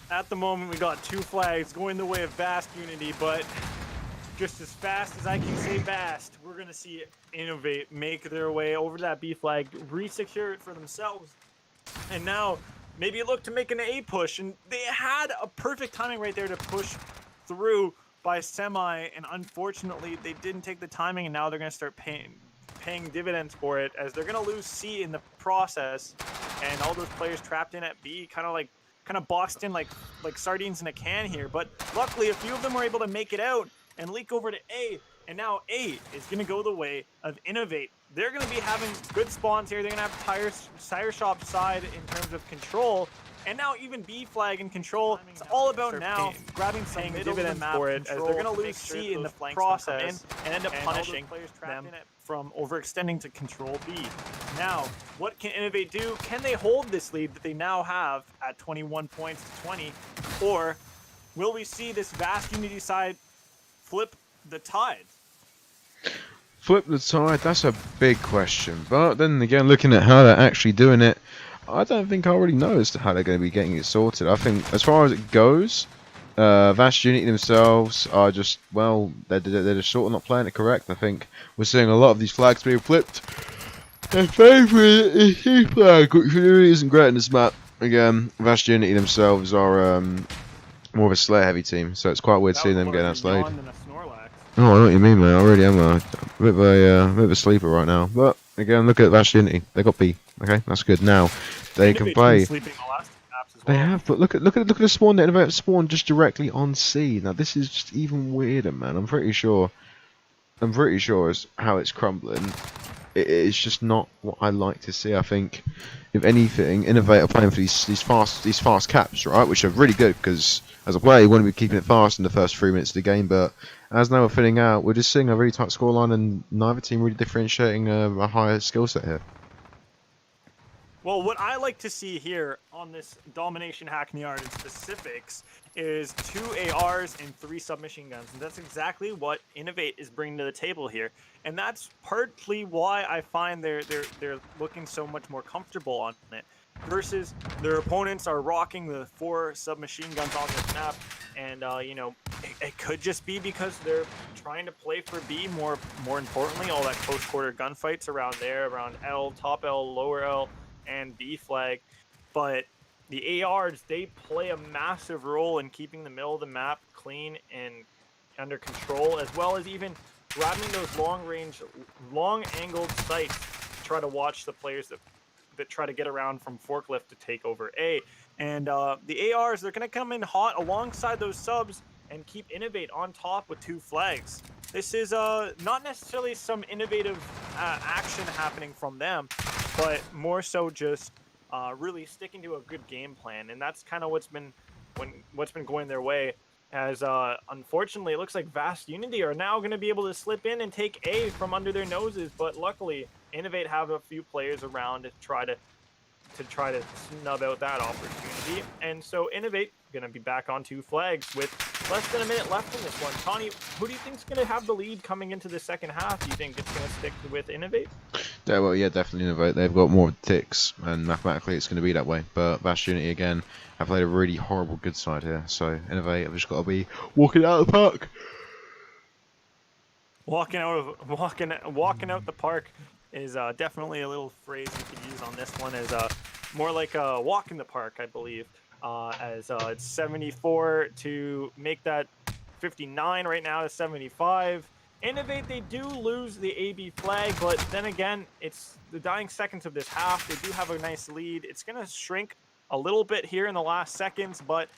At the moment, we got 2 flags going the way of Vast Unity, but just as fast as I can say fast, we're going to see INNOV8 make their way over to that B flag, re-secure it for themselves, and now maybe look to make an A push. And they had a perfect timing right there to push through by semi, and unfortunately, they didn't take the timing, and now they're going to start paying dividends for it, as they're going to lose C in the process, and all those players trapped in at B kind of boxed in like sardines in a can here. But luckily, a few of them were able to make it out and leak over to A, and now A is going to go the way of INNOV8. They're going to be having good spawns here. They're going to have tire shop side in terms of control, and now even B flag and control. It's all about now grabbing some dividends for it, as they're going to lose C in the process and end up punishing them from overextending to control B. Now, what can INNOV8 do? Can they hold this lead that they now have at 21 points to 20, or will we see this Vast Unity side flip the tide? Flip the tide? That's a big question. But then again, looking at how they're actually doing it, I don't think I already know as to how they're going to be getting it sorted. I think as far as it goes, Vast Unity themselves are just, well, they're just sort of not playing it correct. I think we're seeing a lot of these flags being flipped. Their favourite is C flag, which really isn't great in this map. Again, Vast Unity themselves are more of a Slayer heavy team, so it's quite weird seeing them getting outslayed. Oh, I know what you mean, mate. I already am a bit of a sleeper right now. But again, look at Vast Unity. They got B. Okay, that's good. Now they can play. They have, but look at the spawn. They have spawned just directly on C. Now this is just even weirder, man. I'm pretty sure is how it's crumbling. It's just not what I like to see. I think, if anything, INNOV8 are playing for these fast caps, right? Which are really good, because as a player, you want to be keeping it fast in the first 3 minutes of the game. But as now we're filling out, we're just seeing a really tight scoreline, and neither team really differentiating a higher skill set here. Well, what I like to see here on this Domination Hackney art in specifics is 2 ARs and 3 submachine guns. And that's exactly what INNOV8 is bringing to the table here. And that's partly why I find they're looking so much more comfortable on it, versus their opponents are rocking the 4 submachine guns on this map. And, you know, it could just be because they're trying to play for B more importantly, all that close quarter gunfights around there, around L, top L, lower L, and B flag. But the ARs, they play a massive role in keeping the middle of the map clean and under control, as well as even grabbing those long angled sights to try to watch the players that try to get around from forklift to take over A. And the ARs, they're going to come in hot alongside those subs and keep INNOV8 on top with 2 flags. This is not necessarily some innovative action happening from them, but more so just really sticking to a good game plan. And that's kind of what's been going their way, as unfortunately it looks like Vast Unity are now going to be able to slip in and take A from under their noses. But luckily, INNOV8 have a few players around to try to snub out that opportunity. And so INNOV8 going to be back on 2 flags with less than a minute left in this one. Connie, who do you think is going to have the lead coming into the second half? Do you think it's going to stick with INNOV8? Yeah, well, yeah, definitely INNOV8. They've got more ticks, and mathematically it's going to be that way. But Vast Unity, again, have played a really horrible good side here. So INNOV8 have just got to be walking out of the park. Walking out the park is definitely a little phrase you could use on this one. Is more like a walk in the park, I believe. As it's 74 to make that 59 right now to 75. INNOV8, they do lose the AB flag, but then again, it's the dying seconds of this half. They do have a nice lead. It's going to shrink a little bit here in the last seconds, but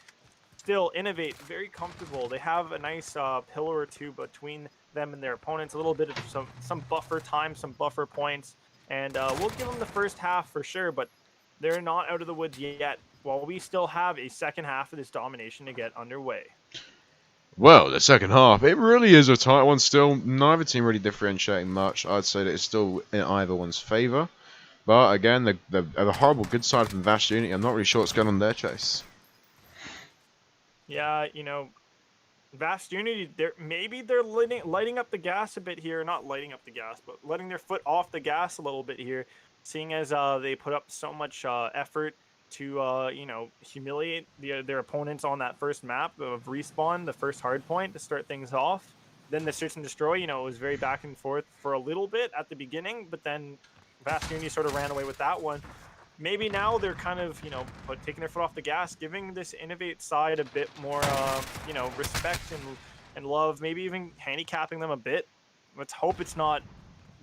still, INNOV8 very comfortable. They have a nice pillar or two between them and their opponents. A little bit of some buffer time, some buffer points, and we'll give them the first half for sure. But they're not out of the woods yet. While we still have a second half of this domination to get underway. Well, the second half, it really is a tight one still. Neither team really differentiating much. I'd say that it's still in either one's favour. But again, the horrible good side from Vast Unity, I'm not really sure what's going on there, Chase. Yeah, you know, Vast Unity, maybe they're lighting up the gas a bit here. Not lighting up the gas, but letting their foot off the gas a little bit here. Seeing as they put up so much effort to, you know, humiliate their opponents on that first map of Respawn, the first hard point to start things off. Then the Search and Destroy, you know, it was very back and forth for a little bit at the beginning, but then Vast Unity sort of ran away with that one. Maybe now they're kind of, you know, taking their foot off the gas, giving this INNOV8 side a bit more, you know, respect and love, maybe even handicapping them a bit. Let's hope it's not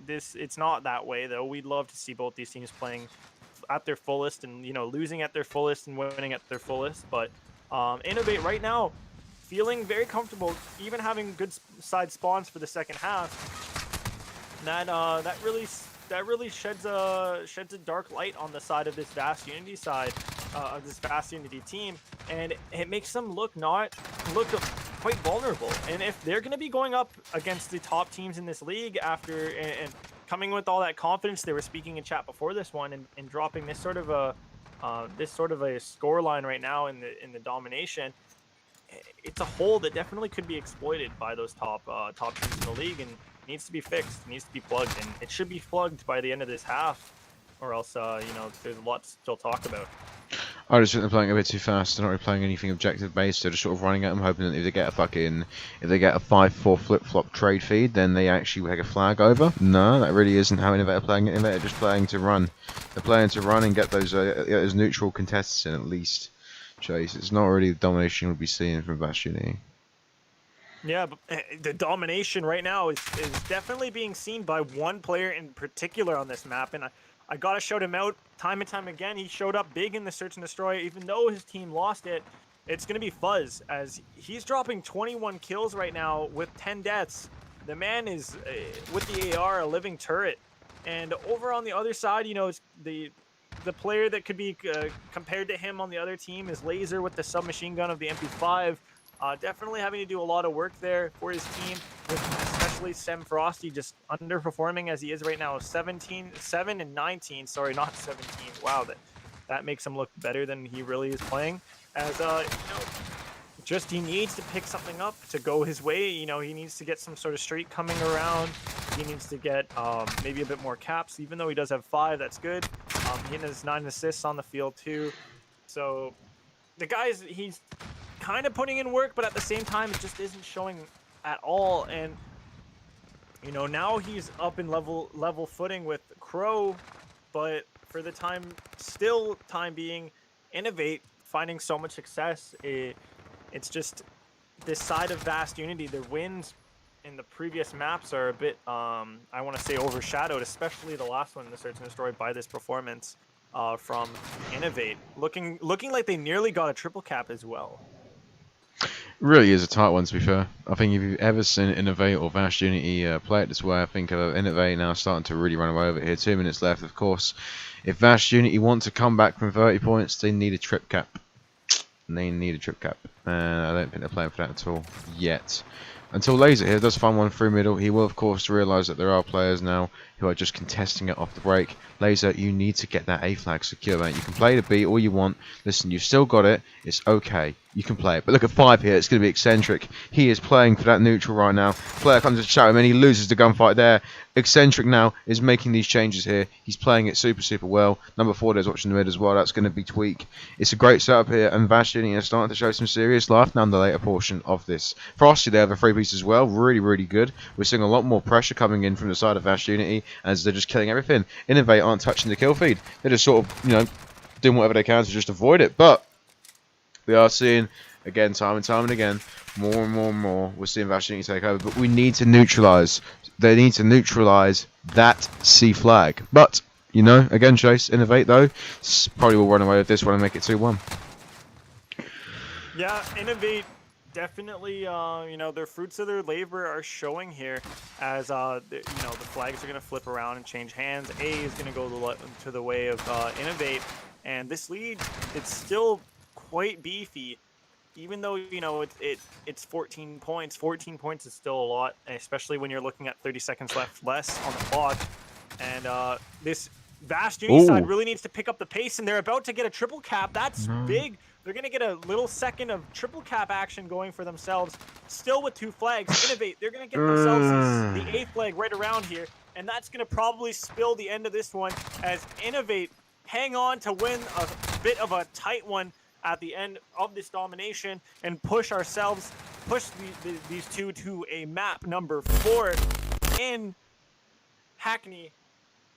that way, though. We'd love to see both these teams playing at their fullest and, you know, losing at their fullest and winning at their fullest. But INNOV8 right now feeling very comfortable, even having good side spawns for the second half. And that really sheds a dark light on the side of this Vast Unity side of this Vast Unity team, and it makes them look quite vulnerable. And if they're going to be going up against the top teams in this league after and coming with all that confidence they were speaking in chat before this one, and dropping this sort of a score line right now in the domination, it's a hole that definitely could be exploited by those top teams in the league, and needs to be fixed, needs to be plugged, and it should be plugged by the end of this half, or else you know, there's a lot to still talk about. I just think they're playing a bit too fast. They're not really playing anything objective based. They're just sort of running at them, hoping that if they get a 5-4 flip flop trade feed, then they actually take a flag over. No, that really isn't how INNOV8 are playing it. INNOV8 are just playing to run. They're playing to run and get those neutral contests in at least. Chase, it's not really the domination we'll be seeing from Vast Unity. Yeah, but the domination right now is definitely being seen by one player in particular on this map, and I gotta shout him out time and time again. He showed up big in the Search and Destroy, even though his team lost it. It's gonna be Fuzz, as he's dropping 21 kills right now with 10 deaths. The man is with the AR, a living turret. And over on the other side, you know, it's the player that could be compared to him on the other team is Laser with the submachine gun of the MP5. Definitely having to do a lot of work there for his team, with especially Sem Frosty just underperforming as he is right now. 7 and 19. Sorry, not 17. Wow, that makes him look better than he really is playing. As you know, just he needs to pick something up to go his way. You know, he needs to get some sort of streak coming around. He needs to get maybe a bit more caps, even though he does have 5. That's good. He has 9 assists on the field too. So the guys, he's kind of putting in work, but at the same time it just isn't showing at all. And you know, now he's up in level footing with Crow, but for the time being, INNOV8 finding so much success, it's just this side of Vast Unity. Their wins in the previous maps are a bit I want to say overshadowed, especially the last one, the Search and Destroy, by this performance from INNOV8, looking like they nearly got a triple cap as well. Really is a tight one, to be fair. I think if you've ever seen INNOV8 or Vast Unity play it this way, I think INNOV8 now starting to really run away with it here. 2 minutes left, of course. If Vast Unity want to come back from 30 points, they need a trip cap. They need a trip cap. And I don't think they're playing for that at all yet. Until Laser here does find one through middle, he will of course realise that there are players now who are just contesting it off the break. Laser, you need to get that A flag secure, mate. You can play the B all you want. Listen, you've still got it. It's okay. You can play it. But look at 5 here. It's going to be Eccentric. He is playing for that neutral right now. Player comes to shout him and he loses the gunfight there. Eccentric now is making these changes here. He's playing it super, super well. Number 4 there's watching the mid as well. That's going to be Tweak. It's a great setup here, and Vast Unity is starting to show some serious life now in the later portion of this. Frosty there, the 3 piece as well. Really, really good. We're seeing a lot more pressure coming in from the side of Vast Unity as they're just killing everything. INNOV8 aren't touching the kill feed. They're just sort of, you know, doing whatever they can to just avoid it. But we are seeing, again, time and again, more and more, we're seeing Vast Unity take over. But we need to neutralise. They need to neutralise that C flag. But, you know, again, Chase, INNOV8 though, probably will run away with this one and make it 2-1. Yeah, INNOV8 definitely, you know, their fruits of their labor are showing here as, the flags are going to flip around and change hands. A is going to go to the way of INNOV8, and this lead, it's still quite beefy. Even though, you know, it's 14 points. 14 points is still a lot, especially when you're looking at 30 seconds less on the clock. And this Vast Uni side really needs to pick up the pace, and they're about to get a triple cap. That's big. They're going to get a little second of triple cap action going for themselves. Still with 2 flags. INNOV8, they're going to get themselves the 8th flag right around here, and that's going to probably spill the end of this one as INNOV8 hang on to win a bit of a tight one at the end of this domination and push these two to a map number 4 in Hackney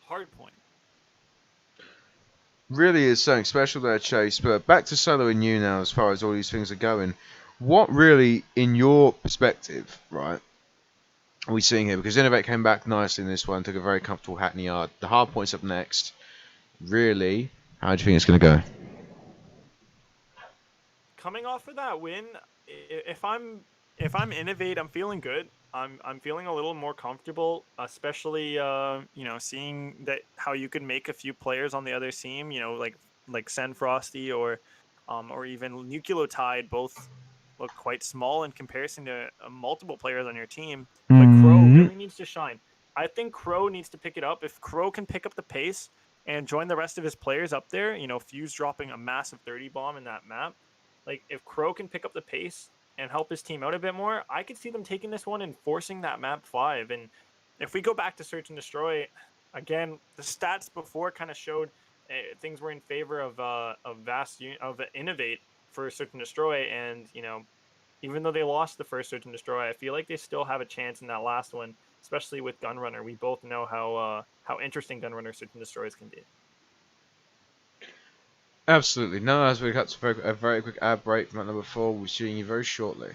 Hardpoint. Really is something special there, Chase. But back to Solo and you now, as far as all these things are going. What really, in your perspective, right, are we seeing here? Because INNOV8 came back nicely in this one, took a very comfortable Hackney yard. The Hardpoint's up next. Really, how do you think it's going to go? Coming off of that win, if I'm INNOV8, I'm feeling good. I'm feeling a little more comfortable, especially you know, seeing that how you could make a few players on the other team, you know, like Sen Frosty or even Nucleotide, both look quite small in comparison to multiple players on your team. But Crow really needs to shine. I think Crow needs to pick it up. If Crow can pick up the pace and join the rest of his players up there, you know, Fuse dropping a massive 30 bomb in that map. Like, if Crow can pick up the pace and help his team out a bit more, I could see them taking this one and forcing that map 5. And if we go back to Search and Destroy, again, the stats before kind of showed things were in favor of INNOV8 for Search and Destroy. And, you know, even though they lost the first Search and Destroy, I feel like they still have a chance in that last one, especially with Gunrunner. We both know how interesting Gunrunner Search and Destroys can be. Absolutely. No, as we cut to a very quick ad break from number 4, we'll see you very shortly.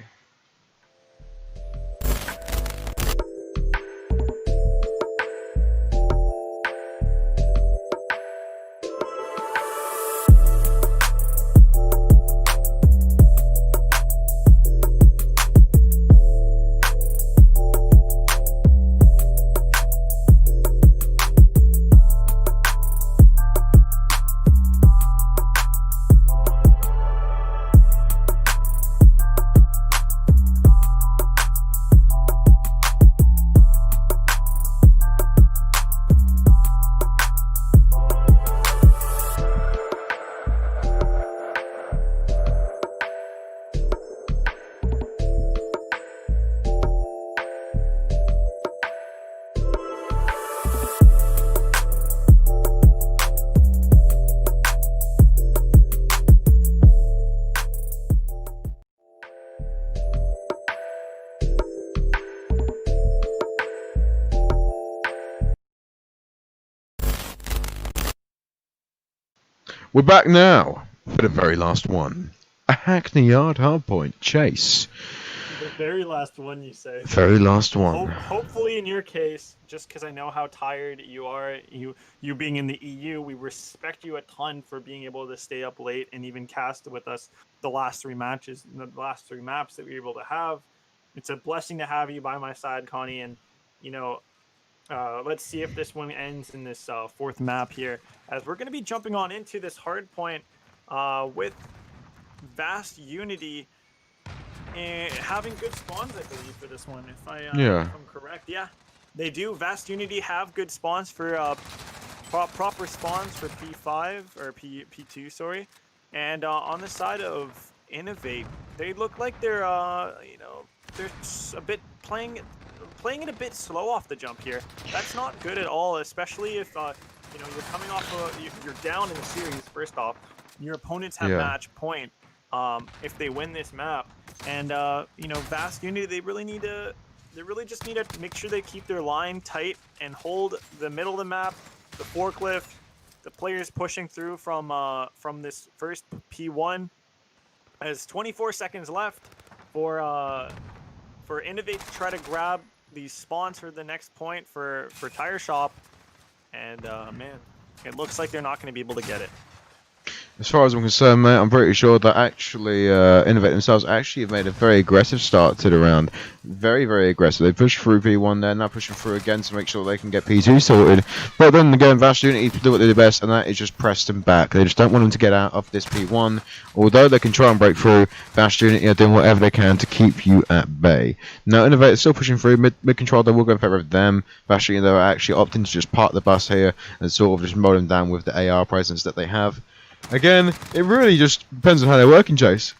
We're back now for the very last one. A Hackney Yard Hardpoint chase. The very last one, you say? Very last one. Hopefully in your case, just because I know how tired you are, you being in the EU, we respect you a ton for being able to stay up late and even cast with us the last 3 matches, the last 3 maps that we were able to have. It's a blessing to have you by my side, Connie, and, you know, let's see if this one ends in this 4th map here, as we're going to be jumping on into this hard point with Vast Unity and having good spawns, I believe, for this one. If I'm correct, yeah, they do. Vast Unity have good spawns for proper spawns for P5 or P2, sorry. And on the side of INNOV8, they look like they're you know, they're a bit playing it a bit slow off the jump here. That's not good at all, especially if you know, you're coming off you're down in the series. First off, your opponents have match point if they win this map, and you know, Vast Unity, they really just need to make sure they keep their line tight and hold the middle of the map, the forklift, the players pushing through from this first P1. As 24 seconds left for INNOV8 to try to grab these spawns for the next point for Tire Shop, and man, it looks like they're not going to be able to get it. As far as I'm concerned, mate, I'm pretty sure that actually INNOV8 themselves actually have made a very aggressive start to the round. Very, very aggressive. They pushed through P1 there, now pushing through again to make sure they can get P2 sorted. But then again, Vast Unity do what they do best, and that is just press them back. They just don't want them to get out of this P1. Although they can try and break through, Vast Unity are doing whatever they can to keep you at bay. Now, INNOV8 is still pushing through. Mid-control, they will go in favour of them. Vast Unity, they're actually opting to just park the bus here and sort of just mow them down with the AR presence that they have. Again, it really just depends on how they're working, Chase.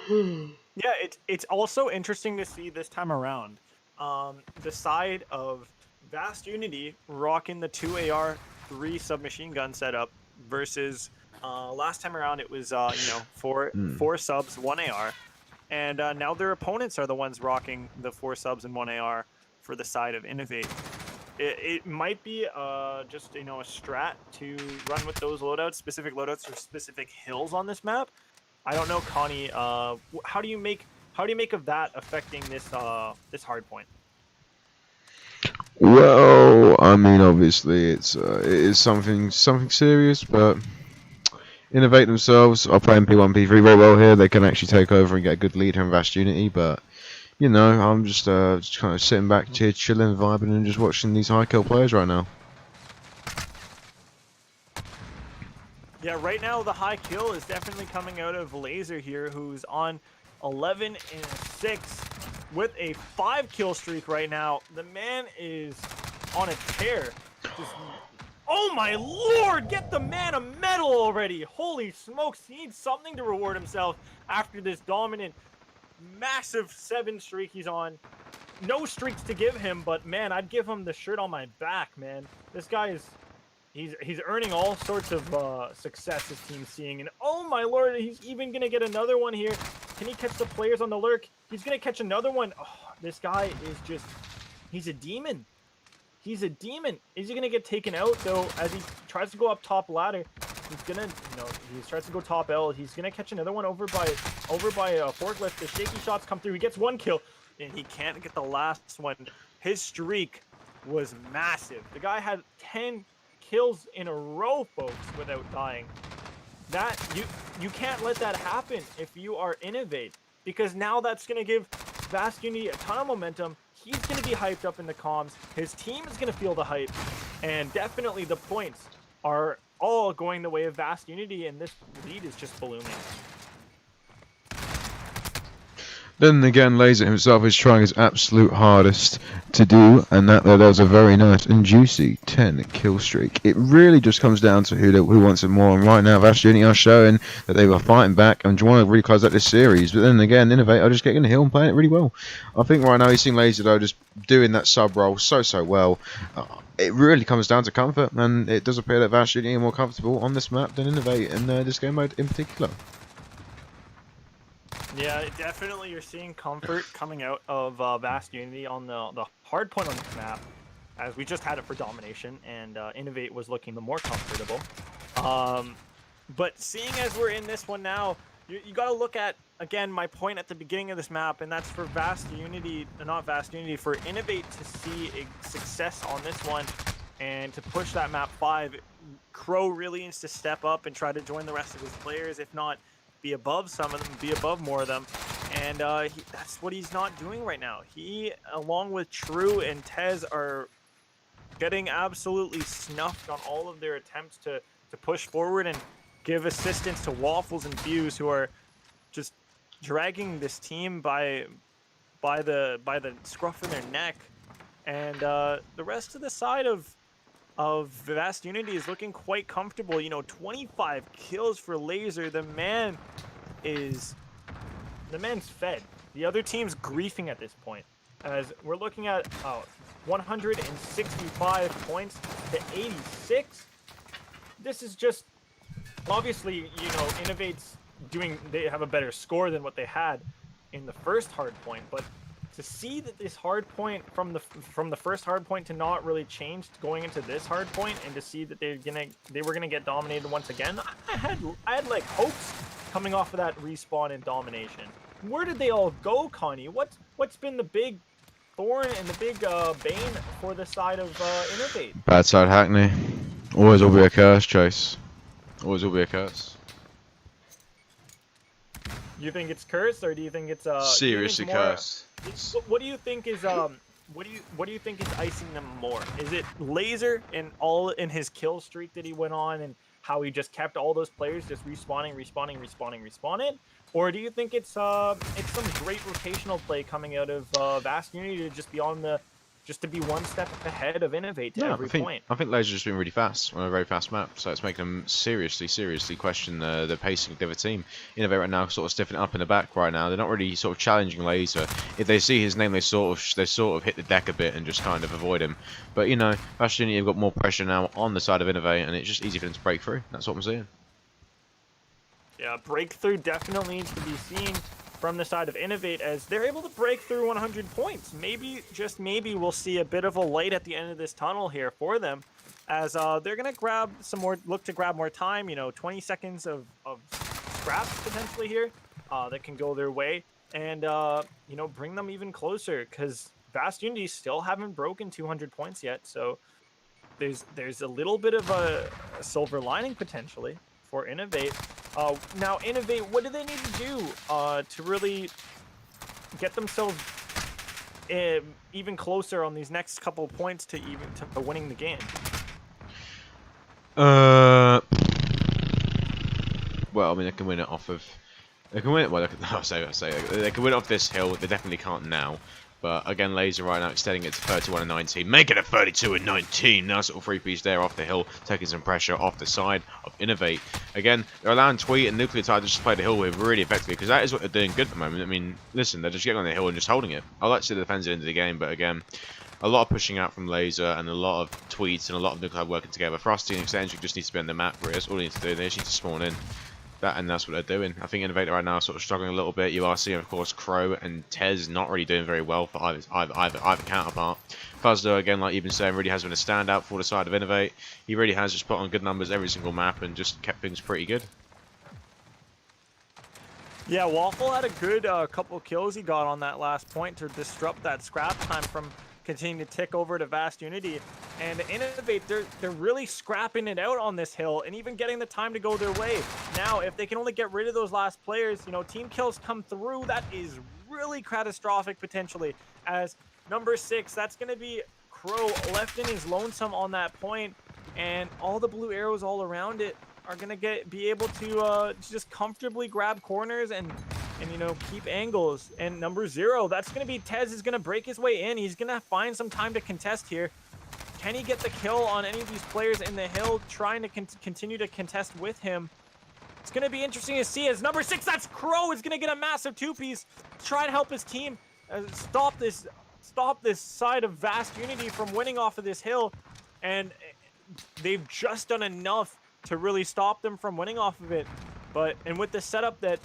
Yeah, it's also interesting to see this time around. The side of Vast Unity rocking the 2AR 3 submachine gun setup versus last time around it was four subs, 1 AR, and now their opponents are the ones rocking the 4 subs and 1 AR for the side of INNOV8. It might be just a strat to run with those loadouts, specific loadouts for specific hills on this map. I don't know, Connie. How do you make of that affecting this this hard point? Well, I mean, obviously it is something serious, but INNOV8 themselves are playing P1, P3 very well here. They can actually take over and get a good lead here in Vast Unity, but you know, I'm just kind of sitting back here, chilling, vibing, and just watching these high kill players right now. Yeah, right now the high kill is definitely coming out of Laser here, who's on 11 and 6 with a 5 kill streak right now. The man is on a tear. Oh my lord, get the man a medal already. Holy smokes, he needs something to reward himself after this dominant massive 7 streak he's on. No streaks to give him, but man, I'd give him the shirt on my back, man. This guy is he's earning all sorts of success his team's seeing, and oh my lord, he's even gonna get another one here. Can he catch the players on the lurk? He's gonna catch another one. Oh, this guy is just, he's a demon. He's a demon. Is he gonna get taken out though as he tries to go up top ladder? He's gonna, he tries to go top L. He's gonna catch another one over by a forklift. The shaky shots come through. He gets 1 kill, and he can't get the last one. His streak was massive. The guy had 10 kills in a row, folks, without dying. That you can't let that happen if you are INNOV8, because now that's gonna give Vast Unity a ton of momentum. He's gonna be hyped up in the comms. His team is gonna feel the hype, and definitely the points are all going the way of Vast Unity, and this lead is just ballooning. Then again, Laser himself is trying his absolute hardest to do, and that was a very nice and juicy 10 kill streak. It really just comes down to who wants it more, and right now Vast Unity are showing that they were fighting back and want to really close out this series, but then again, INNOV8 are just getting the hill and playing it really well. I think right now you've seen Laser though just doing that sub role so well. It really comes down to comfort, and it does appear that Vast Unity are more comfortable on this map than INNOV8 in this game mode in particular. Yeah, definitely you're seeing comfort coming out of Vast Unity on the hard point on this map, as we just had it for domination, and INNOV8 was looking the more comfortable. But seeing as we're in this one now, you got to look at, again, my point at the beginning of this map, and that's for Vast Unity, not Vast Unity, for INNOV8 to see a success on this one and to push that map 5. Crow really needs to step up and try to join the rest of his players, if not be above some of them, be above more of them, and that's what he's not doing right now. He, along with True and Tez, are getting absolutely snuffed on all of their attempts to push forward and give assistance to Waffles and Fuse, who are just dragging this team by the scruff of their neck, and the rest of the side of Vast Unity is looking quite comfortable. 25 kills for Laser. The man's fed. The other team's griefing at this point, as we're looking at 165 points to 86. This is just, obviously, INNOV8's they have a better score than what they had in the first hard point, but to see that this hard point from the first hard point to not really change going into this hard point, and to see that they were gonna get dominated once again, I had like hopes coming off of that respawn and domination. Where did they all go, Connie? What's been the big thorn and the big bane for the side of INNOV8? Bad side Hackney. Always will be a curse, Chase. Always will be a curse. You think it's cursed, or do you think it's Seriously cursed. What do you think is what do you think is icing them more? Is it Laser and all in his kill streak that he went on, and how he just kept all those players just respawning, or do you think it's some great rotational play coming out of Vast Unity to just be to be one step ahead of Innovate to every point? I think Laser's just been really fast on a very fast map, so it's making them seriously question the pacing of the other team. Innovate right now sort of stiffing up in the back right now. They're not really sort of challenging Laser. If they see his name, they sort of hit the deck a bit and just kind of avoid him. But you know, Vast Unity have got more pressure now on the side of Innovate, and it's just easy for them to break through. That's what I'm seeing. Yeah, breakthrough definitely needs to be seen from the side of Innovate, as they're able to break through 100 points. Maybe, just maybe, we'll see a bit of a light at the end of this tunnel here for them, as they're going to grab some more, look to grab more time, 20 seconds of scraps potentially here that can go their way, and, bring them even closer, because Vast Unity still haven't broken 200 points yet, so there's a little bit of a silver lining potentially for Innovate. Now, Innovate, what do they need to do to really get themselves even closer on these next couple of points to winning the game? Well, I mean, they can win it off of. They can win it. Well, they can win it off this hill. They definitely can't now. But again, Laser right now extending it to 31 and 19, making it 32 and 19. Nice little free-piece there off the hill, taking some pressure off the side of Innovate. Again, they're allowing Tweet and Nucleotide to just play the hill with really effectively, because that is what they're doing good at the moment. I mean, listen, they're just getting on the hill and just holding it. I like to see the defense into the game, but again, a lot of pushing out from Laser and a lot of Tweets and a lot of Nucleotide working together. Frosty and Extension just needs to be on the map, really. That's all they need to do. They just need to spawn in. That's what they're doing. I think Innovator right now is sort of struggling a little bit. You are seeing, of course, Crow and Tez not really doing very well for either counterpart. Fuzzdo, again, like you've been saying, really has been a standout for the side of Innovate. He really has just put on good numbers every single map and just kept things pretty good. Yeah, Waffle had a good couple kills he got on that last point to disrupt that scrap time from continuing to tick over to Vast Unity. And Innovate, they're really scrapping it out on this hill and even getting the time to go their way. Now, if they can only get rid of those last players, team kills come through, that is really catastrophic potentially. As number 6, that's going to be Crow left in his lonesome on that point, and all the blue arrows all around it are going to be able to just comfortably grab corners and keep angles. And number 0, that's going to be Tez, is going to break his way in. He's going to find some time to contest here. Can he get the kill on any of these players in the hill trying to continue to contest with him? It's going to be interesting to see, as number 6, that's Crow, is going to get a massive 2-piece to try and help his team stop this side of Vast Unity from winning off of this hill. And they've just done enough to really stop them from winning off of it. And with the setup that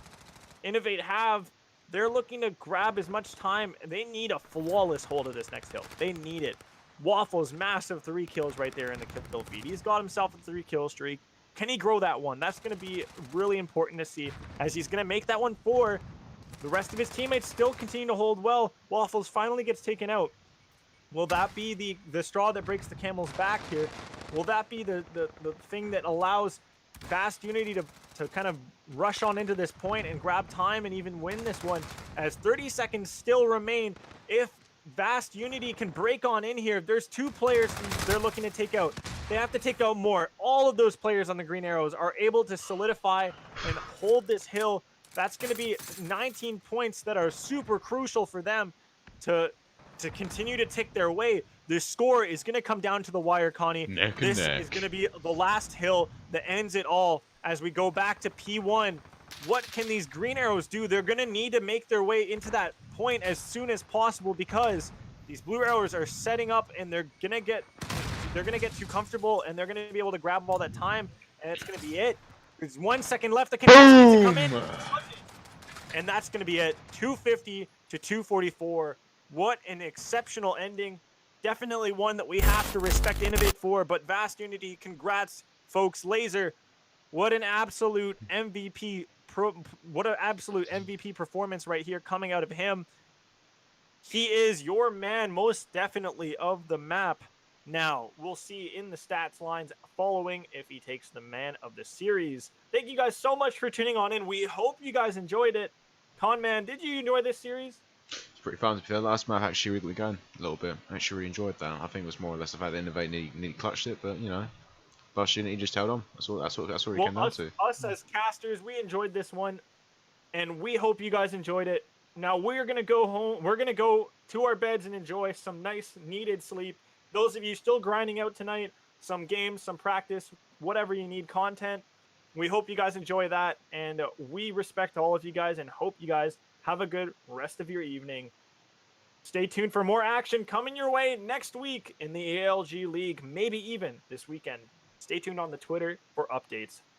Innovate have, they're looking to grab as much time. They need a flawless hold of this next hill. They need it. Waffle's massive 3 kills right there in the kill feed. He's got himself a 3-kill streak. Can he grow that one? That's going to be really important to see, as he's going to make that one 4. The rest of his teammates still continue to hold well. Waffles finally gets taken out. Will that be the straw that breaks the camel's back here? Will that be the thing that allows Vast Unity to kind of rush on into this point and grab time and even win this one, as 30 seconds still remain? If Vast Unity can break on in here, there's 2 players they're looking to take out. They have to take out more. All of those players on the green arrows are able to solidify and hold this hill. That's going to be 19 points that are super crucial for them to continue to tick their way. This score is going to come down to the wire, Connie. This is going to be the last hill that ends it all, as we go back to P1. What can these green arrows do? They're going to need to make their way into that point as soon as possible, because these blue arrows are setting up, and they're going to get too comfortable, and they're going to be able to grab all that time, and it's going to be it. There's 1 second left. The contestant needs to come in, and that's going to be it. 250 to 244. What an exceptional ending. Definitely one that we have to respect Innovate for. But Vast Unity, congrats, folks. Laser, what an absolute MVP performance right here coming out of him. He is your man, most definitely, of the map. Now, we'll see in the stats lines following if he takes the man of the series. Thank you guys so much for tuning on in. We hope you guys enjoyed it. Conman, did you enjoy this series? It's pretty fun to be fair. Last map actually really going a little bit. I actually really enjoyed that. I think it was more or less the fact that INNOV8 nearly clutched it, but you know, Bush Unity just held on. That's what it came down to. Us as casters, we enjoyed this one, and we hope you guys enjoyed it. Now we're gonna go home. We're gonna go to our beds and enjoy some nice needed sleep. Those of you still grinding out tonight, some games, some practice, whatever you need, content. We hope you guys enjoy that, and we respect all of you guys and hope you guys have a good rest of your evening. Stay tuned for more action coming your way next week in the ALG League, maybe even this weekend. Stay tuned on the Twitter for updates.